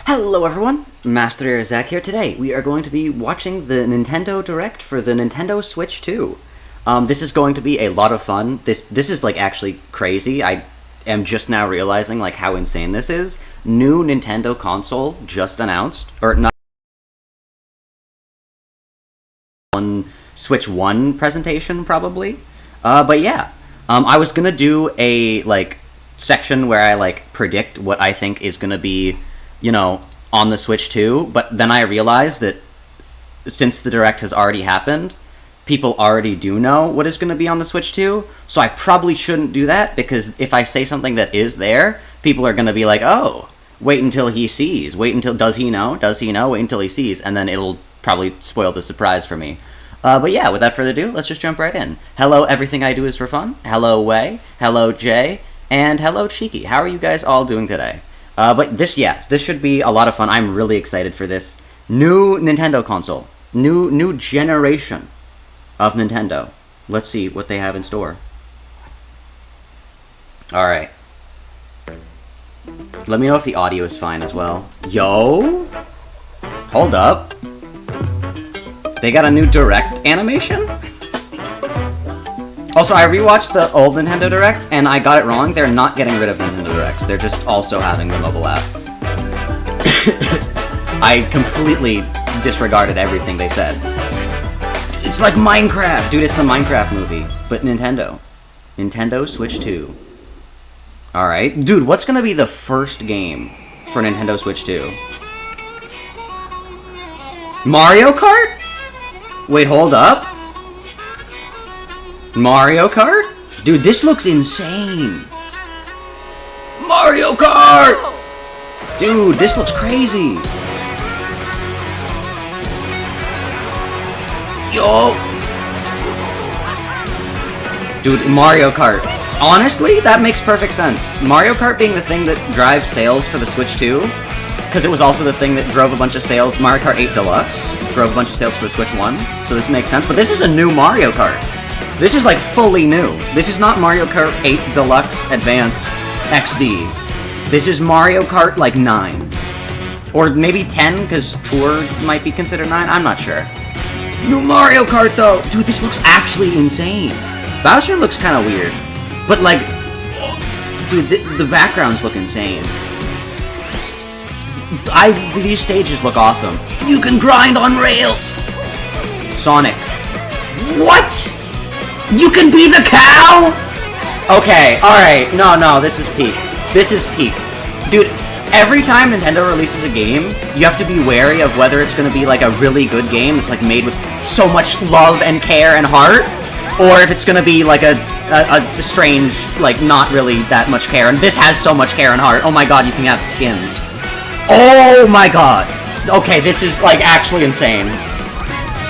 Hello everyone, Mast3r Zak here. Today we are going to be watching the Nintendo Direct for the Nintendo Switch 2. This is going to be a lot of fun. This is like actually crazy. I am just now realizing like how insane this is. New Nintendo console just announced, or not on Switch 1 presentation probably. But yeah, I was gonna do a like section where I like predict what I think is gonna be, you know, on the Switch 2, but then I realized that since the Direct has already happened, people already do know what is going to be on the Switch 2, so I probably shouldn't do that, because if I say something that is there, people are going to be like, oh, wait until he sees, does he know, wait until he sees, and then it'll probably spoil the surprise for me. But yeah, without further ado, let's just jump right in. Hello, Everything I Do Is For Fun, hello, Wei, hello, Jay, and hello, Cheeky. How are you guys all doing today? But this should be a lot of fun. I'm really excited for this. New Nintendo console. New generation of Nintendo. Let's see what they have in store. Alright. Let me know if the audio is fine as well. Yo! Hold up. They got a new Direct animation? Also, I rewatched the old Nintendo Direct, and I got it wrong. They're not getting rid of Nintendo Directs. They're just also having the mobile app. I completely disregarded everything they said. It's like Minecraft! Dude, it's the Minecraft movie, but Nintendo. Nintendo Switch 2. Alright. Dude, what's gonna be the first game for Nintendo Switch 2? Mario Kart? Wait, hold up. Mario Kart? Dude, this looks insane. Mario Kart! Dude, this looks crazy. Yo! Dude, Mario Kart. Honestly, that makes perfect sense. Mario Kart being the thing that drives sales for the Switch 2, because it was also the thing that drove a bunch of sales. Mario Kart 8 Deluxe drove a bunch of sales for the Switch 1, so this makes sense. But this is a new Mario Kart. This is like fully new. This is not Mario Kart 8 Deluxe Advance XD. This is Mario Kart like 9. Or maybe 10, because Tour might be considered 9, I'm not sure. New Mario Kart though! Dude, this looks actually insane. Bowser looks kind of weird. But like, dude, the backgrounds look insane. These stages look awesome. You can grind on rails! Sonic. What?! You can be the cow?! Okay, alright. No, this is peak. This is peak. Dude, every time Nintendo releases a game, you have to be wary of whether it's gonna be like a really good game that's like made with so much love and care and heart, or if it's gonna be like a strange, like not really that much care. And this has so much care and heart. Oh my god, you can have skins. Oh my god. Okay, this is like actually insane.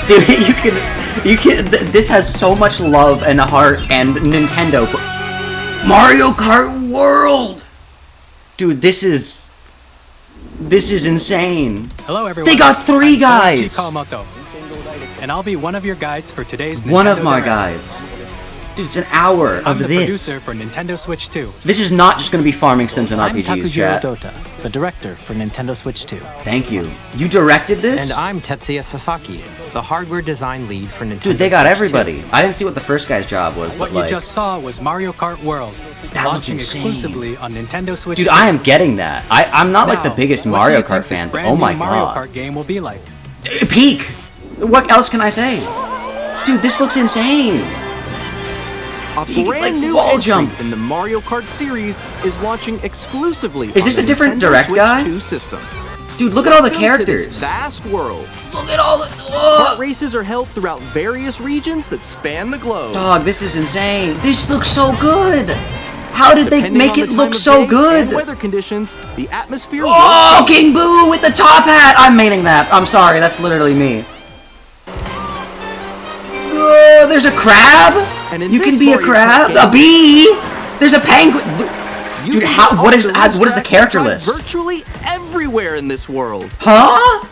Dude, this has so much love and heart and Nintendo. Mario Kart World! Dude, this is insane. Hello everyone. They got 3 guys! And I'll be one of your guides for today's Nintendo One of my Direct. guides. Dude, it's an hour I'm of the this. producer for Nintendo Switch 2. This is not just gonna be farming sims and I'm RPGs, chat. Dota, the director for Nintendo Switch 2. Thank you. You directed this? And I'm Tetsuya Sasaki, the hardware design lead for Nintendo Dude, they got Switch everybody. 2. I didn't see what the first guy's job was, What but you just saw was Mario Kart World, That launching looks insane. exclusively on Nintendo Switch Dude, 2. I am getting that. I'm not like the Now, biggest what Mario do you Kart think this fan, but brand oh my new Mario god. Kart game will be like? Peak! What else can I say? Dude, this looks insane. A Dude, you can, brand like, new wall entry jump. in the Mario Kart series is launching exclusively Is this on a different Nintendo Direct Switch guy? 2 system. Dude, look at all the Welcome to this characters. vast world. Look at all the... Kart races are held throughout various regions that span the globe. Dog, this is insane. This looks so good. How did they Depending make on it the time look of so day good? and weather conditions, the atmosphere Oh, will King Boo with the top hat! I'm maining that. I'm sorry, that's literally me. There's a crab? And in You can this be a Mario crab? Kart game- A bee? There's a penguin. You Dude, can how? get What off is the what is the racetrack character and list? drive virtually everywhere in this world. Huh?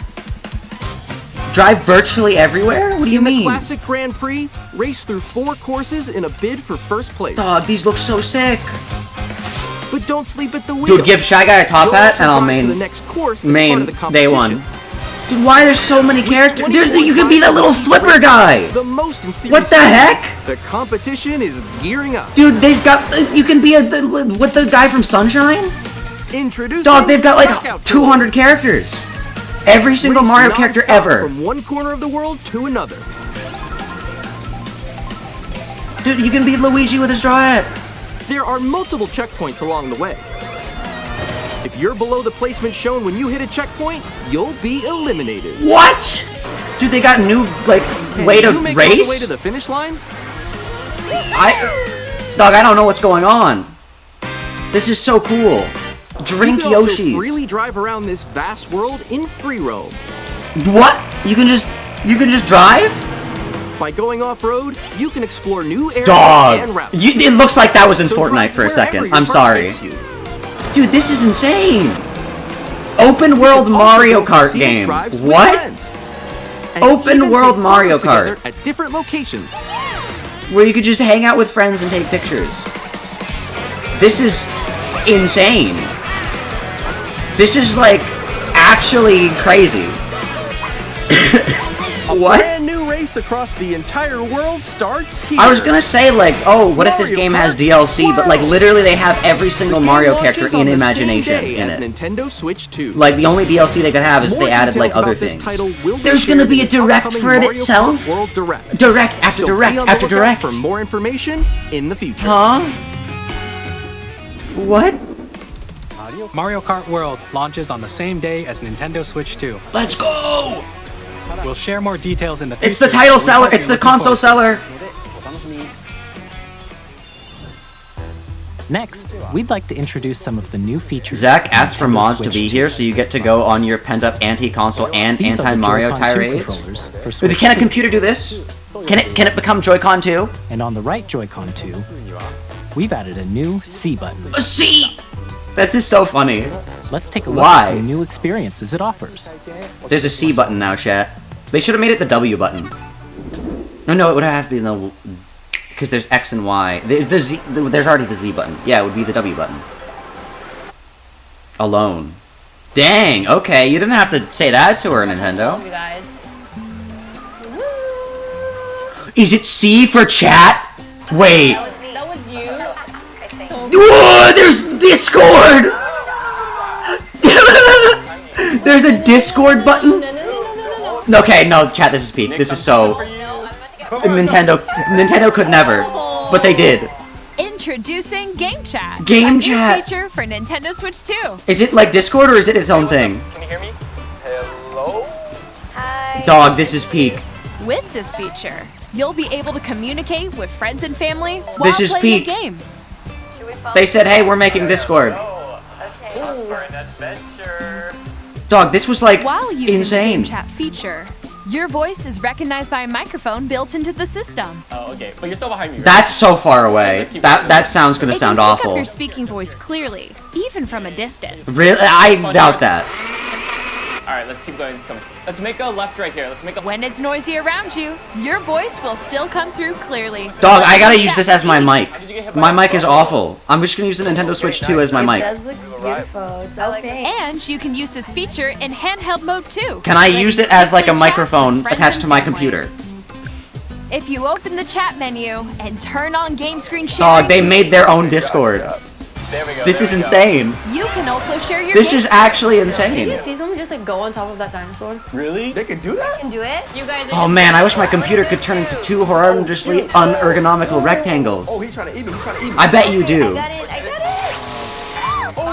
Drive virtually everywhere? What do you In the mean? Classic Grand Prix, race through 4 courses in a bid for first place. Dog, these look so sick. But don't sleep at the wheel. Dude, give Shy Guy a top You'll hat also and I'll drive to main the next course as part of the day competition. 1. Dude, why are there so many characters? 24 Dude, you can be that little times flipper guy. The most in series. What the heck? The competition is gearing up. Dude, you can be with the guy from Sunshine? Introducing Dog, they've got like Blackout 200 characters. Every single Race Mario character non-stop ever. From one corner of the world to another. Dude, you can be Luigi with a straw hat. There are multiple checkpoints along the way. If you're below the placement shown when you hit a checkpoint, you'll be eliminated. What? Dude, they got new way to you make it all race? the way to the finish line? Dog, I don't know what's going on. This is so cool. Drink You can also Yoshis. freely drive around this vast world in free roam. What? You can just drive? By going off-road, you can explore new areas Dog. and routes. It looks like that was in So Fortnite drive for a wherever second. your I'm heart sorry. takes you. Dude, this is insane. Open world Also Mario go for Kart scenic game. drives with What? friends. And Open even world take Mario photos together Kart. at different locations. Where you could just hang out with friends and take pictures. This is insane. This is like actually crazy. What? Brand new race across the entire world starts here. I was gonna say like, oh, what if this Mario game has Kart DLC? But like World. literally they have every single The game Mario character launches in on the same imagination day in as it. Nintendo Switch 2. Like the only DLC they could have is More they added like details other about this things. title will There's shared gonna be in a the direct upcoming for it Mario itself? Kart World Direct. Direct after So direct be on the after lookout direct. for more information in the future. Huh? What? Mario Kart World launches on the same day as Nintendo Switch 2. Let's go! We'll share more details in the future. It's the title so we seller. hope It's you're the looking console forward. seller. Next, we'd like to introduce some of the new features. Zach of asked for Nintendo mods to Switch be 2. here, so you get to go on your pent-up anti-console and These are the anti-Mario Joy-Con 2 tirades. controllers for Switch Can a 2. computer do this? Can it become Joy-Con 2? And on the right Joy-Con 2, we've added a new C button. A C! That's just so funny. Let's take a look Why? at some new experiences it offers. There's a C button now, chat. They should have made it the W button. No, it would have to be the... Because there's X and Y. There's already the Z button. Yeah, it would be the W button. Alone. Dang, okay. You didn't have to say that to her, Nintendo. You guys. Is it C for chat? Wait. That was you. So Whoa, there's Discord! There's a Discord button? no. Okay, no, chat, this is peak. This is so... Nintendo could never, but they did. Introducing Game Chat. Game a Chat. new feature for Nintendo Switch 2. Is it like Discord or is it its own thing? Can you hear me? Hello? Dog, this is peak. With this feature, you'll be able to communicate with friends and family while This is playing peak. a game. They said, hey, we're making Discord. Oh, time for an adventure. Dog, this was like While using the Game insane. Chat feature, your voice is recognized by a microphone built into the system. Oh, okay. But you're still behind me, right? That's so far away. Let's keep That sounds gonna It sound can pick awful. up your speaking voice clearly, even from a distance. Really? I doubt that. Alright, let's keep going. Let's make a left right here. Let's make a... When it's noisy around you, your voice will still come through clearly. Dog, I gotta Chat, use this as my please. mic. My mic is awful. I'm just gonna use the Nintendo Switch 2 as my It mic. does look beautiful. It's so pink. And you can use this feature in handheld mode too. Can I letting use you it as like a easily chat microphone with friends attached and to my family. computer? If you open the chat menu and turn on game screen sharing, Dog, they made their own Discord. There we go. This there is we go. insane. you can also share your This game is screen. actually Did insane. you see someone just like go on top of that dinosaur? Really? They can do that? Can do it? You guys Oh man, I wish my computer could turn into two horrendously unergonomical rectangles. Oh, he's trying to eat me. He's trying to eat me. I bet you I do. got it. I got it. Oh,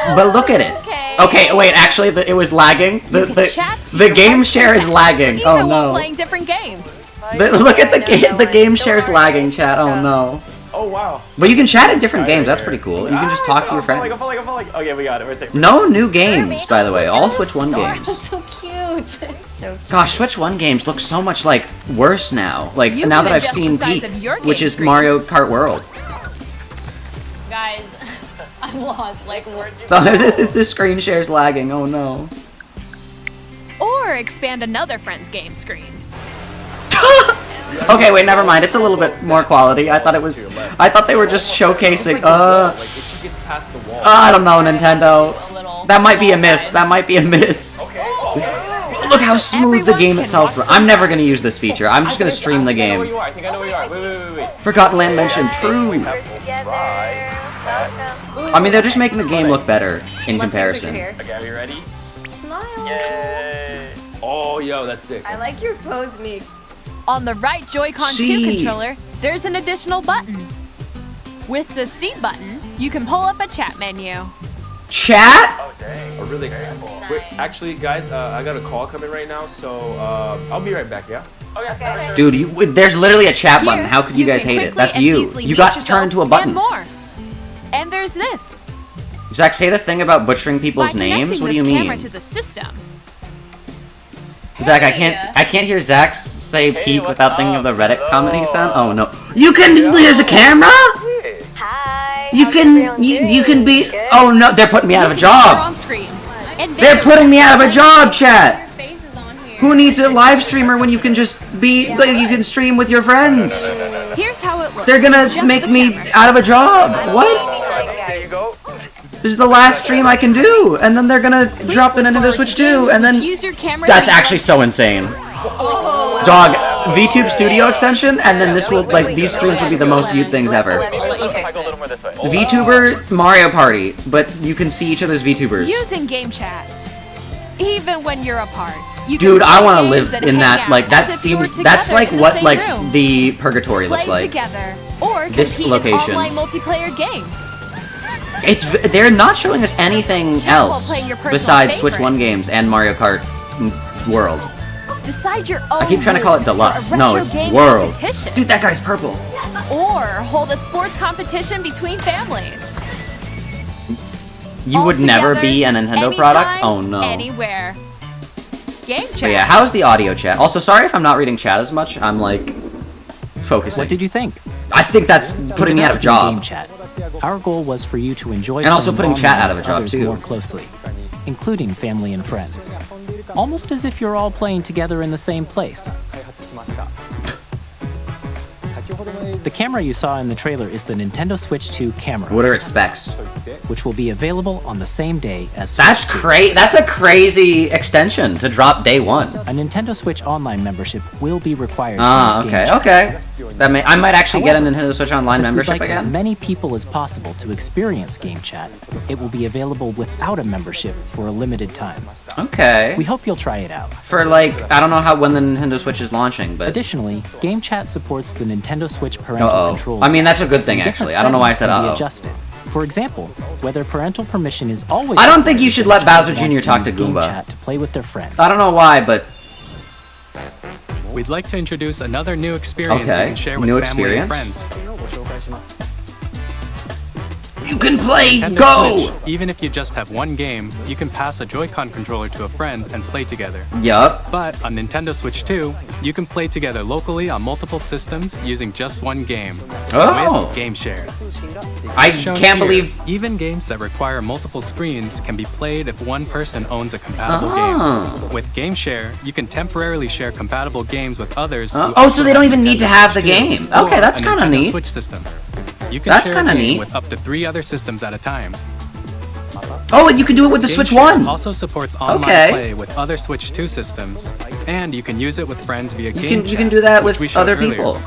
no. But look at it. Okay. Okay, wait, actually, it was lagging. You can chat to The your game friends share and is family, lagging. even Oh while no. playing different games. Look at the game share is lagging, chat. Oh no. Oh, wow. But you can chat in different games. That's pretty cool. You can just talk to your I feel friends. like. Okay, we got it. We're safe. No new games, by the way. All Switch 1 games. So cute. So cute. Gosh, Switch 1 games look so much like worse now. Like You now can that I've adjust the seen size Peak, of your which game is screen. Mario Kart World. Guys, I'm lost. Like, what? The screen share's lagging. Oh no. Or expand another friend's game screen. Okay, wait, never mind. It's a little bit more quality. I thought they were just showcasing. I don't know, Nintendo. That might be a miss. That might be a miss. Look how smooth the game itself. I'm never gonna use this feature. I'm just gonna stream the game. I think I know where you are. Wait. Forgotten Land mentioned. True. I mean, they're just making the game look better in comparison. Okay, are you ready? Smile. Yay! Oh, yo, that's sick. I like your pose, Meeks. On the right Joy-Con 2 controller, there's an additional button. With the C button, you can pull up a chat menu. Chat? Oh, really? Wait, actually, guys, I got a call coming right now, so I'll be right back, yeah? Okay. Dude, there's literally a chat button. Here, How could you guys can hate it? quickly That's and you. easily You mute got yourself turned to a button. And more. And there's this. Zach, say the thing about butchering people's By names. connecting What do you this mean? camera to the system, Zach, I can't hear Zach say peep without thinking of the Reddit comment he sent. Oh no. You can there's a camera? Hi. You can be Oh no, they're putting me out of a you're job. on screen. And They're video putting me out of a job, chat. Faces on here. Who needs a live streamer when you can just be like you can stream with your friends? Here's how it looks. They're gonna Just make the me camera. out of a job. What? There you go. This is the last stream I can do, and then they're gonna Please drop the look Nintendo forward Switch to games 2, and which then use your camera that's to actually so insane. Dog, VTube Studio extension, and then this will like these streams will be the most viewed things ever. I'll let you fix Go a it. little more this way. VTuber Mario Party, but you can see each other's VTubers. Using game chat. Even when you're apart. You Dude, can I play want to games live and in hang that. out Like that as if you were seems. That's together like in the what same like room. the purgatory Play looks like. together or This compete location. in online multiplayer games. They're not showing us anything Chat while else playing your personal besides Switch 1 favorites. games and Mario Kart World. Decide your own I keep trying to call it rules for a Deluxe. No, retro it's game World. competition. Dude, that guy's purple. Or hold a sports competition between families. You All would never together, be a Nintendo anytime, product? Oh no. Anywhere. Game chat. But yeah, how's the audio chat? Also, sorry if I'm not reading chat as much. I'm like focusing. What did you think? I think that's putting me out of a job. Game chat. Our goal was for you to enjoy And also playing putting chat online out of a with job, others too. more closely, including family and friends. Almost as if you're all playing together in the same place. The camera you saw in the trailer is the Nintendo Switch 2 camera, What are its specs? which will be available on the same day as Switch That's 2. great. That's a crazy extension to drop day one. A Nintendo Switch Online membership will be required to Ah, use Game okay, Chat. okay. I might actually get a However, Nintendo Switch Online Since we'd membership like as again. many people as possible to experience Game Chat, it will be available without a membership for a limited time. Okay. We hope you'll try it out. For like, I don't know when the Nintendo Switch is launching, but Additionally, Game Chat supports the Nintendo Switch parental uh-oh. controls. I mean, that's a good thing Different actually. I don't know why I said settings can be uh-oh. adjusted. For example, whether parental permission is always I don't think required you if should a let child Bowser wants Jr. talk to use Game Goomba. Chat to play with their friends. I don't know why, but We'd like to introduce another new experience Okay, you can share with new family and experience. friends. you can play. Nintendo Go. Switch. Even if you just have one game, you can pass a Joy-Con controller to a friend and play together. Yup. But on Nintendo Switch 2, you can play together locally on multiple systems using just one game. Oh. With Game Share. I Shown can't here, believe. even games that require multiple screens can be played if one person owns a compatible Oh. game. With Game Share, you can temporarily share compatible games with others. who Oh, also so they don't have even need to Nintendo have the Switch 2 game. or Okay, that's a kinda Nintendo neat. Switch system. You can That's share kinda a game neat. with up to 3 other systems at a time. Oh, and you can do it with the Game Switch Share 1. also supports online Okay. play with other Switch 2 systems, and you can use it with friends via Game You Chat, can do that which we with showed other earlier. people.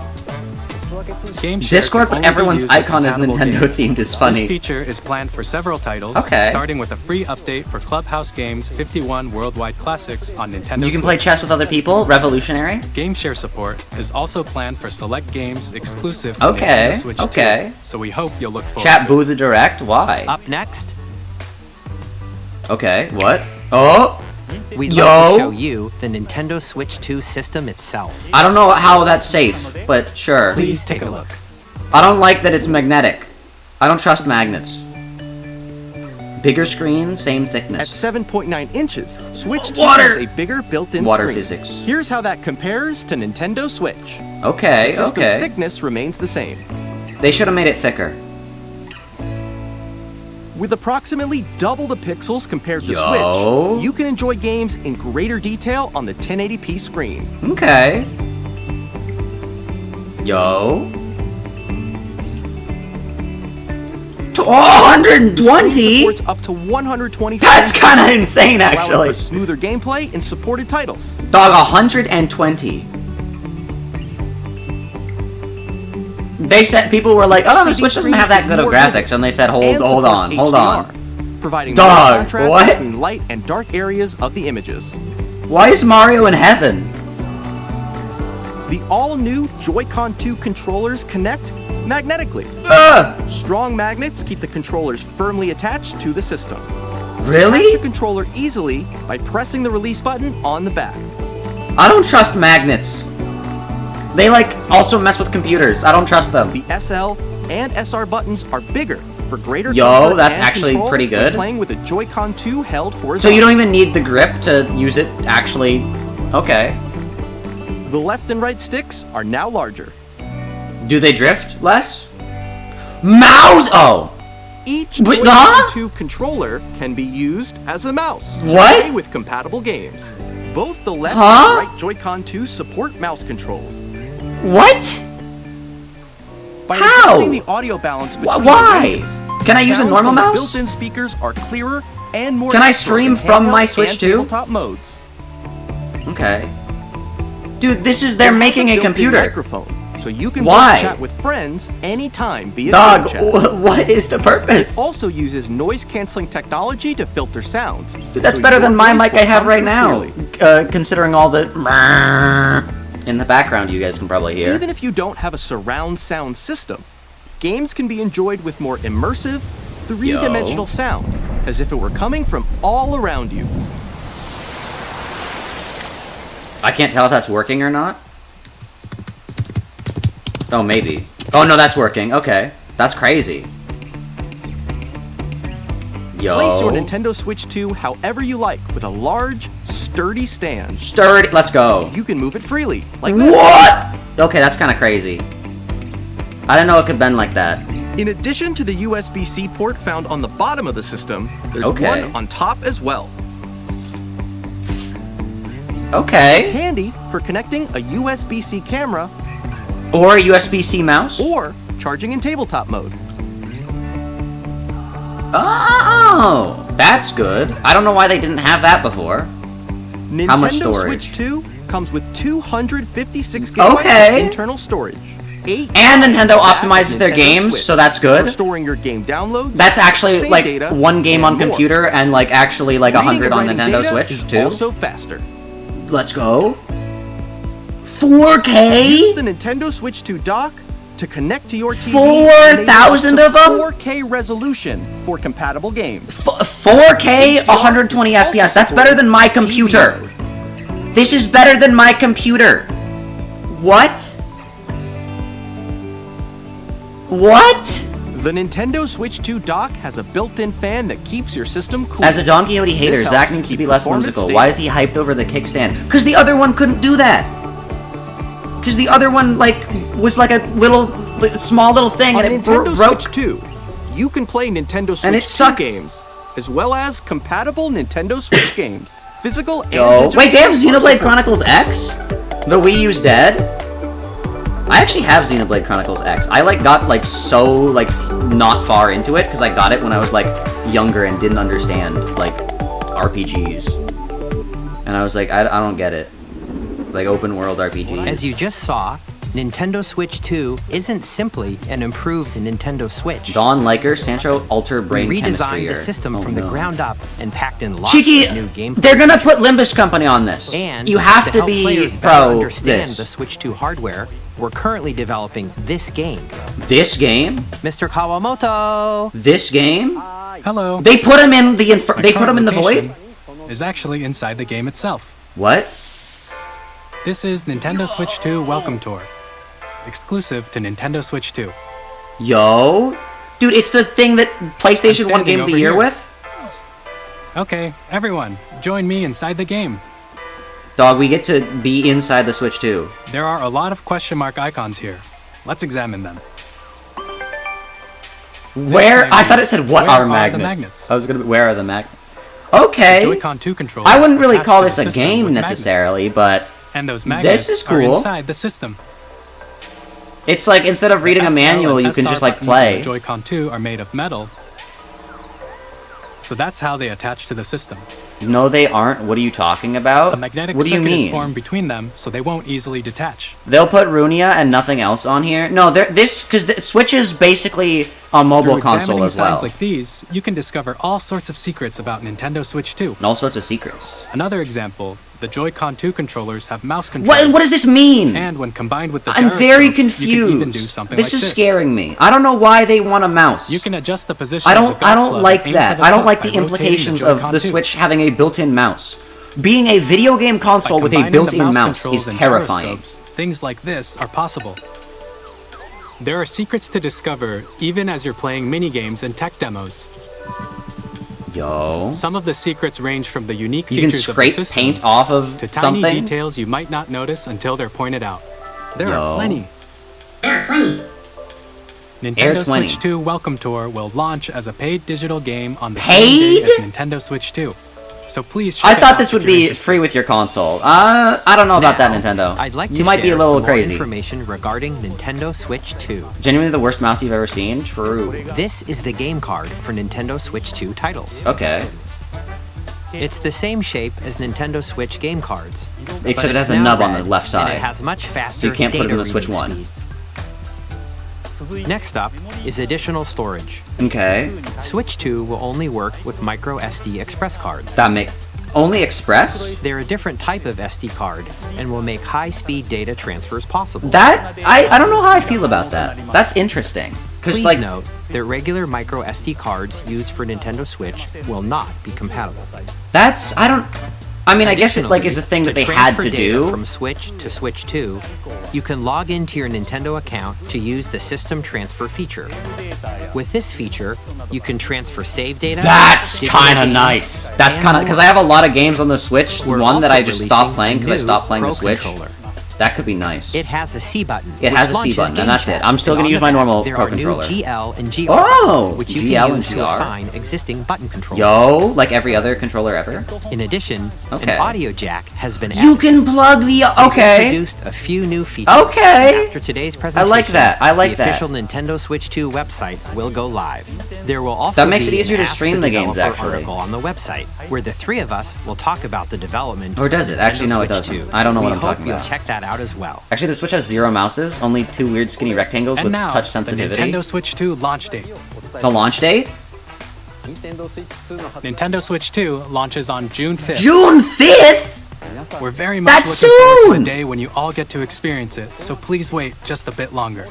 Game Share Discord, can but only be everyone's used with icon is compatible Nintendo games. themed is This funny. feature is planned for several titles, Okay. starting with a free update for Clubhouse Games 51 Worldwide Classics on Nintendo You can Switch. play chess with other people. Revolutionary. Game Share support is also planned for select games exclusive to Okay, Nintendo Switch okay. 2, so we hope you'll look forward Chat to boo the direct. Why? Up next, Okay. What? Oh. we'd Yo. like to show you the Nintendo Switch 2 system itself. I don't know how that's safe, but sure. Please take a look. I don't like that it's magnetic. I don't trust magnets. Bigger screen, same At thickness. 7.9 inches, Switch 2 Water. has a bigger built-in Water screen. physics. Here's how that compares to Nintendo Switch. Okay, The system's okay. thickness remains the same. They should have made it thicker. With approximately double the pixels compared to Yo. Switch, you can enjoy games in greater detail on the 1080p screen. Okay. Yo. The screen 120? supports up to 120 That's frames kind of per insane, second, allowing actually. for smoother gameplay in supported titles. Dog, 120. They said people were like, "Oh, the LCD Switch doesn't screen have that is good of more graphics," vivid and they said, and "Hold supports on, hold HDR, on." providing Dog, more contrast what? between light and dark areas of the images. Why is Mario in heaven? The all-new Joy-Con 2 controllers connect magnetically. Strong magnets keep the controllers firmly attached to the system. Attach Really? the controller easily by pressing the release button on the back. I don't trust magnets. They like also mess with computers. I don't trust them. The SL and SR buttons are bigger for greater Yo, comfort that's and actually control pretty when good. playing with a Joy-Con 2 held So horizontally. you don't even need the grip to use it actually. Okay. The left and right sticks are now larger. Do they drift less? Mouse! Oh. Each Wait, Joy-Con huh? 2 controller can be used as a mouse to What? play with compatible games. Both the left Huh? and right Joy-Con 2 support mouse controls. What? By How? adjusting the audio balance between Why? the ranges, Can I use a sounds normal from the mouse? Built-in speakers are clearer and more. Can I accurate stream in from handheld my Switch and too? tabletop modes. Okay. Dude, they're It has making a built-in computer. microphone, so you can Why? voice chat with friends anytime via Dog, phone chat. what is the purpose? Also uses noise-canceling technology to filter sounds. Dude, that's so better your than my voice mic will I have come right through now. clearly. Considering all the in the background you guys can probably hear. Even if you don't have a surround sound system, games can be enjoyed with more immersive, three-dimensional sound, as if it were coming from all around you. I can't tell if that's working or not. Oh, maybe. Oh, no, that's working. Okay. That's crazy. Yo. Place your Nintendo Switch 2 however you like with a large, sturdy stand. Sturdy. Let's go. You can move it freely, like this. What? Okay, that's kind of crazy. I didn't know it could bend like that. In addition to the USB-C port found on the bottom of the system, there's Okay. one on top as well. Okay. It's handy for connecting a USB-C camera Or a USB-C mouse. or charging in tabletop mode. Oh, that's good. I don't know why they didn't have that before. How much Nintendo storage? Switch 2 comes with 256 gigabytes Okay. of internal storage. 8 And Nintendo back optimizes their Nintendo games, Switch so that's for good. storing your game downloads. That's actually save like data, one game and on more. computer and like actually like Reading 100 and on writing Nintendo data Switch is too. also faster. Let's go. 4K? Use the Nintendo Switch 2 dock to connect to your TV. 4,000 of them? 4K resolution for compatible games. 4K, HDR 120 is also FPS. That's better than my supported TV computer. mode. This is better than my computer. What? What? The Nintendo Switch 2 dock has a built-in fan that keeps your system cool. As a Don Quixote hater, This Zach helps needs to keep be less performance whimsical. stable. Why is he hyped over the kickstand? Because the other one couldn't do that. Because the other one, like, was like a small little thing On and it Nintendo broke. Switch 2, you can play Nintendo Switch And it 2 sucked. games, as well as compatible Nintendo Switch games. Physical and Yo, digital wait, they have games are Xenoblade supported. Chronicles X? The Wii U's dead? I actually have Xenoblade Chronicles X. I like got like so like not far into it because I got it when I was like younger and didn't understand like RPGs. And I was like, I don't get it. Like open world RPGs. As you just saw, Nintendo Switch 2 isn't simply an improved Nintendo Switch. Dawn Liker, Sancho Alter We Brain redesigned Chemistry. the system Oh, from the no. ground up and packed in lots Cheeky, of new gameplay. they're gonna put Limbus Company on this. And you have to help be players better pro understand this. the Switch 2 hardware, we're currently developing this game. This game? Mr. Kawamoto! This game? Hello. They put him in the My they put him in the current void? location is actually inside the game itself. What? This is Nintendo Switch 2 Welcome Tour, exclusive to Nintendo Switch 2. Yo, dude, it's the thing that PlayStation won standing Game of the over Year here. with. Okay, everyone, join me inside the game. Dog, we get to be inside the Switch too. There are a lot of question mark icons here. Let's examine them. Where? saying, I thought it said what where are are the magnets? magnets? I was gonna be, where are the magnets? Okay. Joy-Con 2 controllers I wouldn't really attached call to this the a system game with magnets. necessarily, but And those magnets is are cool. inside the system. It's like, instead of reading a SL manual, and you can SR just, like, buttons on play. The Joy-Con 2 are made of metal, so that's how they attach to the system. No, they aren't. What are you talking about? A magnetic What do you circuit is mean? formed between them, so they won't easily detach. They'll put Runia and nothing else on here? No, because the Switch is basically a mobile Through console examining as well. signs like these, you can discover all sorts of secrets about Nintendo Switch 2. All sorts of secrets. Another example, the Joy-Con 2 controllers have mouse controls. What does this mean? And when combined with the I'm very gyroscopes, you can even do confused. something This like is scaring me. I don't know why they want a mouse. You can adjust the position I of the don't golf club like and aim that. for the I don't cup like by the rotating implications of Joy-Con the 2. Switch having a built-in mouse. Being a video game console By with a combining the built-in mouse controls is and terrifying. gyroscopes, things like this are possible. There are secrets to discover even as you're playing mini-games and tech demos. Yo. Some of the secrets range from the unique You can features of the scrape system paint off of to tiny something? details you might not notice until they're pointed out. There Yo. are plenty. Nintendo Air 20. Switch 2 Welcome Tour will launch as a paid digital game on the Paid? same day as Nintendo Switch 2. So please check I it thought out this if would you're be interested. free with your console. I don't know about that, Now, Nintendo. I'd like to you might be a share little some more crazy. information regarding Nintendo Switch 2. Genuinely the worst mouse you've ever seen? True. This is the game card for Nintendo Switch 2 titles. Okay. It's the same shape as Nintendo Switch game cards. Except but it has it's a now nub on red, the left side. And it has much faster So you can't put it data in the Switch reading 1. speeds. Next up is additional storage. Okay. Switch 2 will only work with micro SD express cards. That make only Express? They're a different type of SD card and will make high-speed data transfers possible. That I don't know how I feel about that. That's interesting. Because Please like note that regular micro SD cards used for Nintendo Switch will not be compatible. that's I mean I guess it like is a thing that they had transfer to data do. From Switch to Switch 2, you can log into your Nintendo account to use the system transfer feature. With this feature, you can transfer save data. That's digital kind of games, nice. That's and kind of because I more. have a lot of games on the Switch. We're One that also I just releasing stopped playing a because I new stopped playing the Pro Switch. controller. That could be nice. It has a C button. It which has a C launches button, and Game that's Chat. it. I'm still And gonna on use the my back, normal there Pro are controller. New GL and GR Oh, buttons, which you GL can and use to GR. assign existing button controllers. Yo, like every other controller ever. In addition, Okay. an audio jack has been You added. can plug the We've okay. introduced a few new features. Okay. And after today's presentation, like that. I like the that. official Nintendo Switch 2 website will go live. There will also That makes be it easier an to Ask stream the games, Developer actually. article on the website where the three of us will talk about the development. Or does it? of Actually, Nintendo no, it Switch doesn't. 2. I don't know what We I'm hope talking you'll about. check that out as well. Actually, the Switch has 0 mouses, only 2 weird skinny rectangles And with now, touch the sensitivity. Nintendo Switch 2 launch date. The launch date? Nintendo Switch 2 launches on June 5th. June 5th? We're very much That's looking forward to soon! the day when you all get to experience it, so please wait just a bit longer.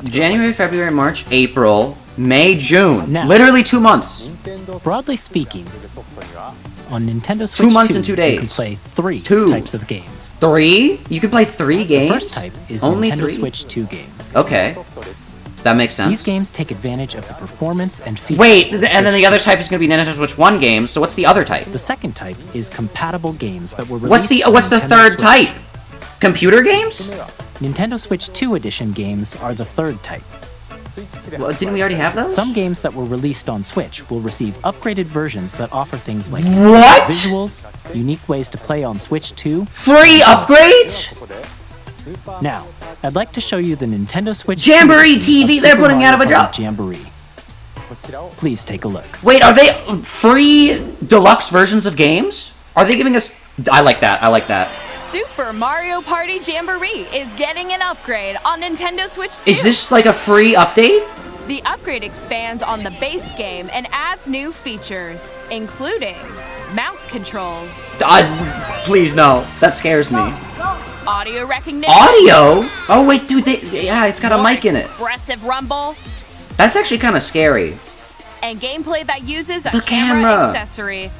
January, February, March, April, May, June. Now- Literally 2 months. Broadly speaking, on Nintendo Switch 2 months 2, and 2 you days. can play 3 Two. types of games. 3? You can play 3 games? The first type is Only Nintendo 3? Switch 2 games. Okay. That makes sense. These games take advantage of the performance and features Wait, of and then the Switch other 2. type is going to be Nintendo Switch 1 games, so what's the other type? The second type is compatible games that were released What's the on Nintendo third Switch. type? Computer games? Nintendo Switch 2 edition games are the third type. Well, didn't we already have those? Some games that were released on Switch will receive upgraded versions that offer things like What? visuals, unique ways to play on Switch 2. Free upgrades? Now, I'd like to show you the Nintendo Switch Jamboree 2 edition TV, of they're Super putting out Mario of a Party job. Jamboree. Please take a look. Wait, are they free deluxe versions of games? Are they giving us... I like that, I like that. Super Mario Party Jamboree is getting an upgrade on Nintendo Switch 2. Is this like a free update? The upgrade expands on the base game and adds new features, including mouse controls, Please no, that scares me. audio recognition, Audio? Oh wait, dude, yeah, it's got a more mic in it. expressive rumble, That's actually kind of scary. and gameplay that uses a The camera camera. accessory.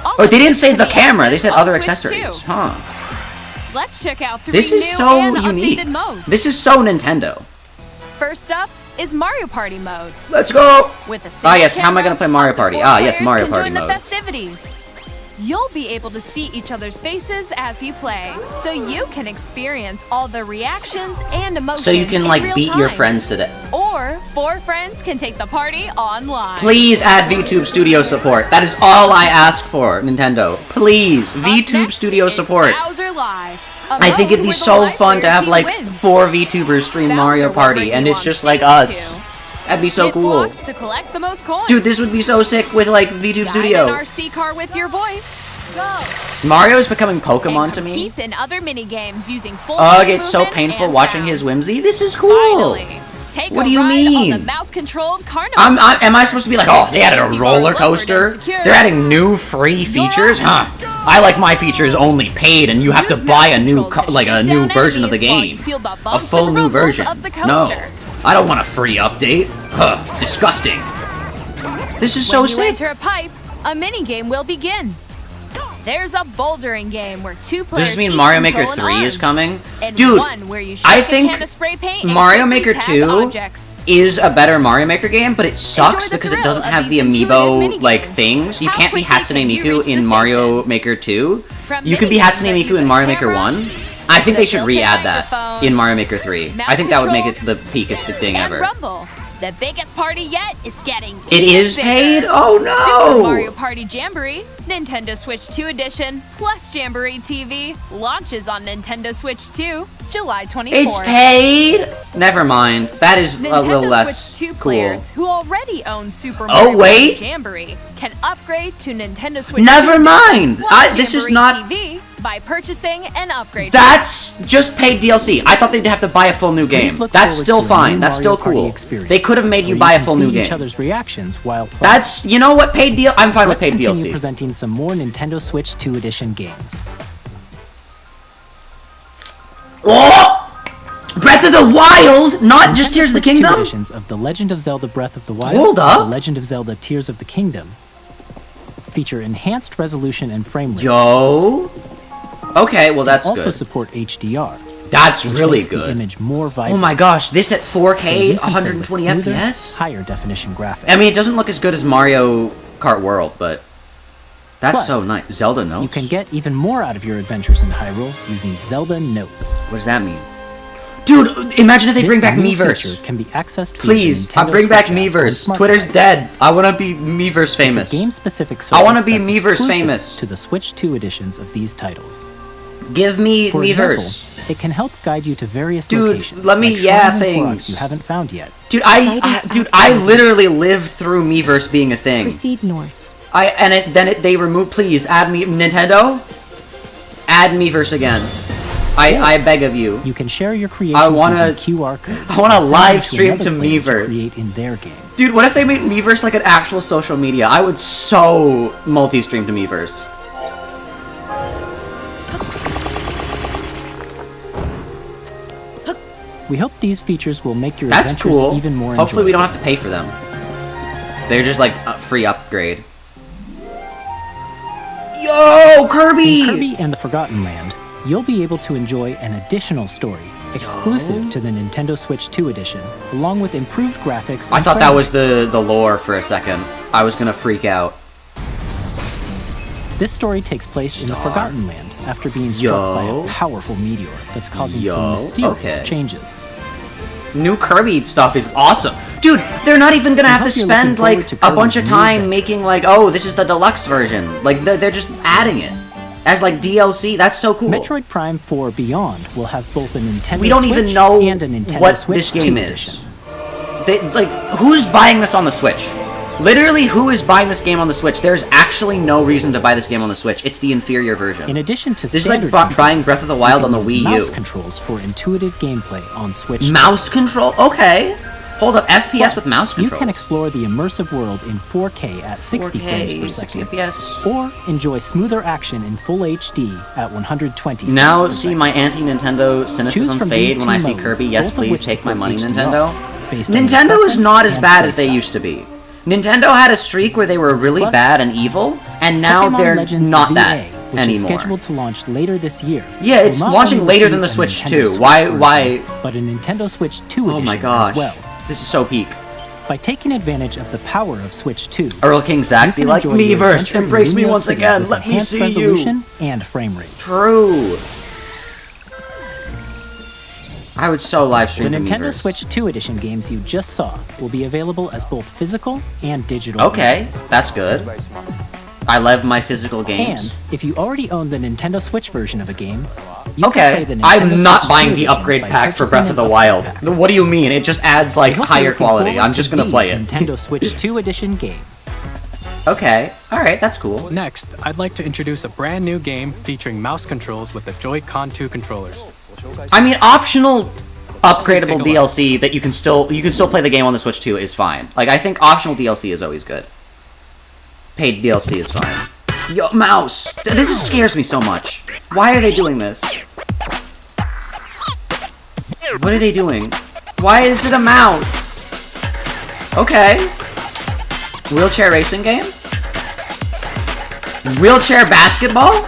All Oh, of they didn't this say can the be camera, they accessed said on other Switch accessories. 2. Huh. Let's check out 3 This is new so and unique. updated modes. This is so Nintendo. First up is Mario Party mode. Let's go! With a single Ah, yes, how am I camera, gonna play Mario up to Party? 4 Ah, yes, players Mario can Party join mode. the festivities. You'll be able to see each other's faces as you play, so you can experience all the reactions and emotions. So you can in like real beat your time. friends to death. Or 4 friends can take the party online. Please add VTube Studio support. That is all I ask for, Nintendo. Please, Up VTube next, Studio it's support. Bowser Live, I think it'd be so fun to have like 4 VTubers stream Mario Party, and it's just like us. That'd be so cool. To collect the most coins. Dude, this would be so sick with like VTube Studio. Guide an RC car with your voice. Go. Mario is becoming Pokemon to me. Compete in other mini games using full Ugh, it's so painful watching his whimsy. This is cool. Finally, take What a do you ride mean? On the mouse-controlled carnival. Am I supposed to be like, oh, they added a roller coaster? They're adding new free features? Huh. I like my features only paid, and you have to buy a new, new version of the game. A full new version. No. I don't want a free update. Huh. Disgusting. This is so When you sick. enter a pipe, a mini game will begin. There's a bouldering game where 2 players Does this mean each Mario Maker control an 3 arm, is coming? and Dude, one where you I shake a think can of spray paint and Mario quickly Maker tag 2 objects. is a better Mario Maker game, but it sucks the because it thrill doesn't of have the these intuitive amiibo, like, minigames. things. You How can't be quickly Hatsune can you reach Miku the in Mario station? Maker 2. From You can be minigames Hatsune that Miku use in a Mario Maker camera, 1. I think they should built-in re-add that microphone, in Mario Maker 3. mouse I think that would make it controls, the peakest thing and ever. Rumble. The biggest party yet is getting It even is bigger. paid? Oh Super no! Mario Party Jamboree, Nintendo Switch 2 Edition, plus Jamboree TV, launches on Nintendo Switch 2, July 24th. It's paid? Never mind. That is a little Nintendo less Switch 2 cool. players who already own Super Oh, Mario wait. Party Jamboree can upgrade to Nintendo Switch Never 2 mind. plus This is Jamboree not- TV by purchasing an upgrade. That's just paid DLC. I thought they'd have to buy a full new game. Please look That's forward still to a fine. new That's Mario still Party cool. experience, They could have made you where buy a can full new see each game. other's reactions while playing. That's, you know what, paid deal. I'm fine with Let's paid continue DLC. presenting some more Nintendo Switch 2 Edition games. Oh! Breath of the Wild, not just Nintendo Tears of the Switch 2 Kingdom. editions of The Legend of Zelda Breath of the Wild Hold up. and The Legend of Zelda Tears of the Kingdom feature enhanced resolution and frame rates. Yo. Okay, well that's also good. support HDR. That's which really makes the good. image more vibrant. Oh my gosh, this at so 4K, you can play with 120 smoother, FPS? higher definition graphics. I mean, it doesn't look as good as Mario Kart World, but that's Plus, so nice. Zelda Notes? you can get even more out of your adventures in Hyrule using Zelda Notes. What does that mean? Dude, imagine if they bring This back new Miiverse. feature can be accessed via Please, the Nintendo bring back Switch app on Miiverse. smart Twitter's devices. dead. I want to be Miiverse famous. It's a game-specific I wanna service be that's Miiverse exclusive famous. to the Switch 2 editions of these titles. Give me For example, Miiverse. it can help guide you to various Dude, locations. let me like yeah shrines and Koroks things. you haven't found yet. Dude, I literally lived through Miiverse being a thing. Proceed north. They removed. Please add me Nintendo. Add Miiverse again. I beg of you. You can share your creations I wanna- using QR codes. I wanna and send live them stream another to player Miiverse. create in their game. Dude, what if they made Miiverse like an actual social media? I would so multi-stream to Miiverse. We hope these features will make your That's adventures cool. even more Hopefully we don't enjoyable. have to pay for them. They're just like a free upgrade. Yo, Kirby! In Kirby and the Forgotten Land, you'll be able to enjoy an additional story exclusive to the Nintendo Switch 2 edition, along with improved graphics. I and thought that frame was the lore for a second. I was gonna freak out. This story takes place in the Forgotten Land after being struck by Yo. a powerful meteor that's causing Yo, some mysterious okay. changes. New Kirby stuff is awesome. Dude, they're not even gonna have to hope you're spend looking forward like to a bunch Kirby's of new time adventure. making like, oh, this is the deluxe version. Like they're just adding it as like DLC. That's so cool. Metroid Prime 4 Beyond will have both a Nintendo We don't Switch even know and a Nintendo what Switch this game 2 is. edition. Like, who's buying this on the Switch? Literally, who is buying this game on the Switch? There's actually no reason to buy this game on the Switch. It's the inferior version. In addition to This is like standard trying Breath of the Wild on the Wii mouse U. controls for intuitive gameplay on Switch. Mouse control? Okay. Hold up, FPS Plus, with mouse control. You can explore the immersive world in 4K at 60 frames per 60 second, FPS. or enjoy smoother action in full HD at 120 Now frames per see second. my anti-Nintendo Choose cynicism from fade these when two I see modes, Kirby. Yes, both of please which take my support money, HDR, Nintendo. based on your Nintendo is not as preference bad and as they playstyle. used to be. Nintendo had a streak where they were really Plus, bad and evil, and now Pokemon they're Legends not ZA, that which anymore. is scheduled to launch later this year. Yeah, will it's not launching only later than receive the a Switch Nintendo 2. Switch Why- version, but a Nintendo Switch 2 Oh edition my gosh. as well. This is so peak. By taking advantage of the power of Switch 2, Earl King Zach you be can like, enjoy your Miiverse, adventure in embrace me Lumio once City again, with let me enhanced see resolution you. and frame rates. True. I would so live The stream to Nintendo Miiverse. Switch 2 edition games you just saw will be available as both physical and digital Okay, versions. that's good. I love my physical games. And if you already own the Nintendo Switch version of a game, You can play Okay, the I'm Nintendo not Switch buying 2 the edition upgrade by pack for purchasing Breath of an the upgrade Wild. pack. What do you mean? It just adds, like, I hope higher you're looking quality. forward I'm just to gonna play these it. Nintendo Switch 2 edition games. Okay, alright, that's cool. Next, I'd like to introduce a brand new game featuring mouse controls with the Joy-Con 2 controllers. I mean, optional upgradable take a look. DLC that you can still play the game on the Switch 2 is fine. Like, I think optional DLC is always good. Paid DLC is fine. Yo, mouse! This scares me so much. Why are they doing this? What are they doing? Why is it a mouse? Okay. Wheelchair racing game? Wheelchair basketball?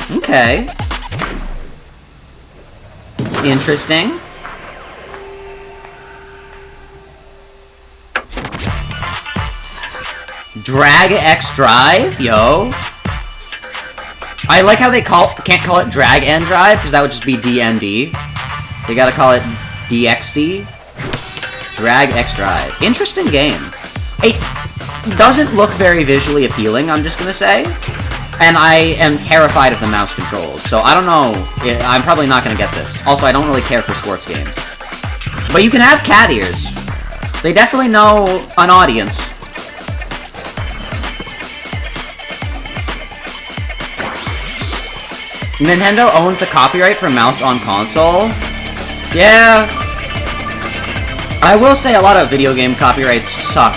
Okay. Interesting. Drag X Drive? Yo. I like how they can't call it Drag and Drive, because that would just be DMD. They gotta call it DXD. Drag X Drive. Interesting game. It doesn't look very visually appealing, I'm just gonna say. And I am terrified of the mouse controls, so I don't know. I'm probably not gonna get this. Also, I don't really care for sports games. But you can have cat ears. They definitely know an audience. Nintendo owns the copyright for mouse on console. Yeah. I will say a lot of video game copyrights suck.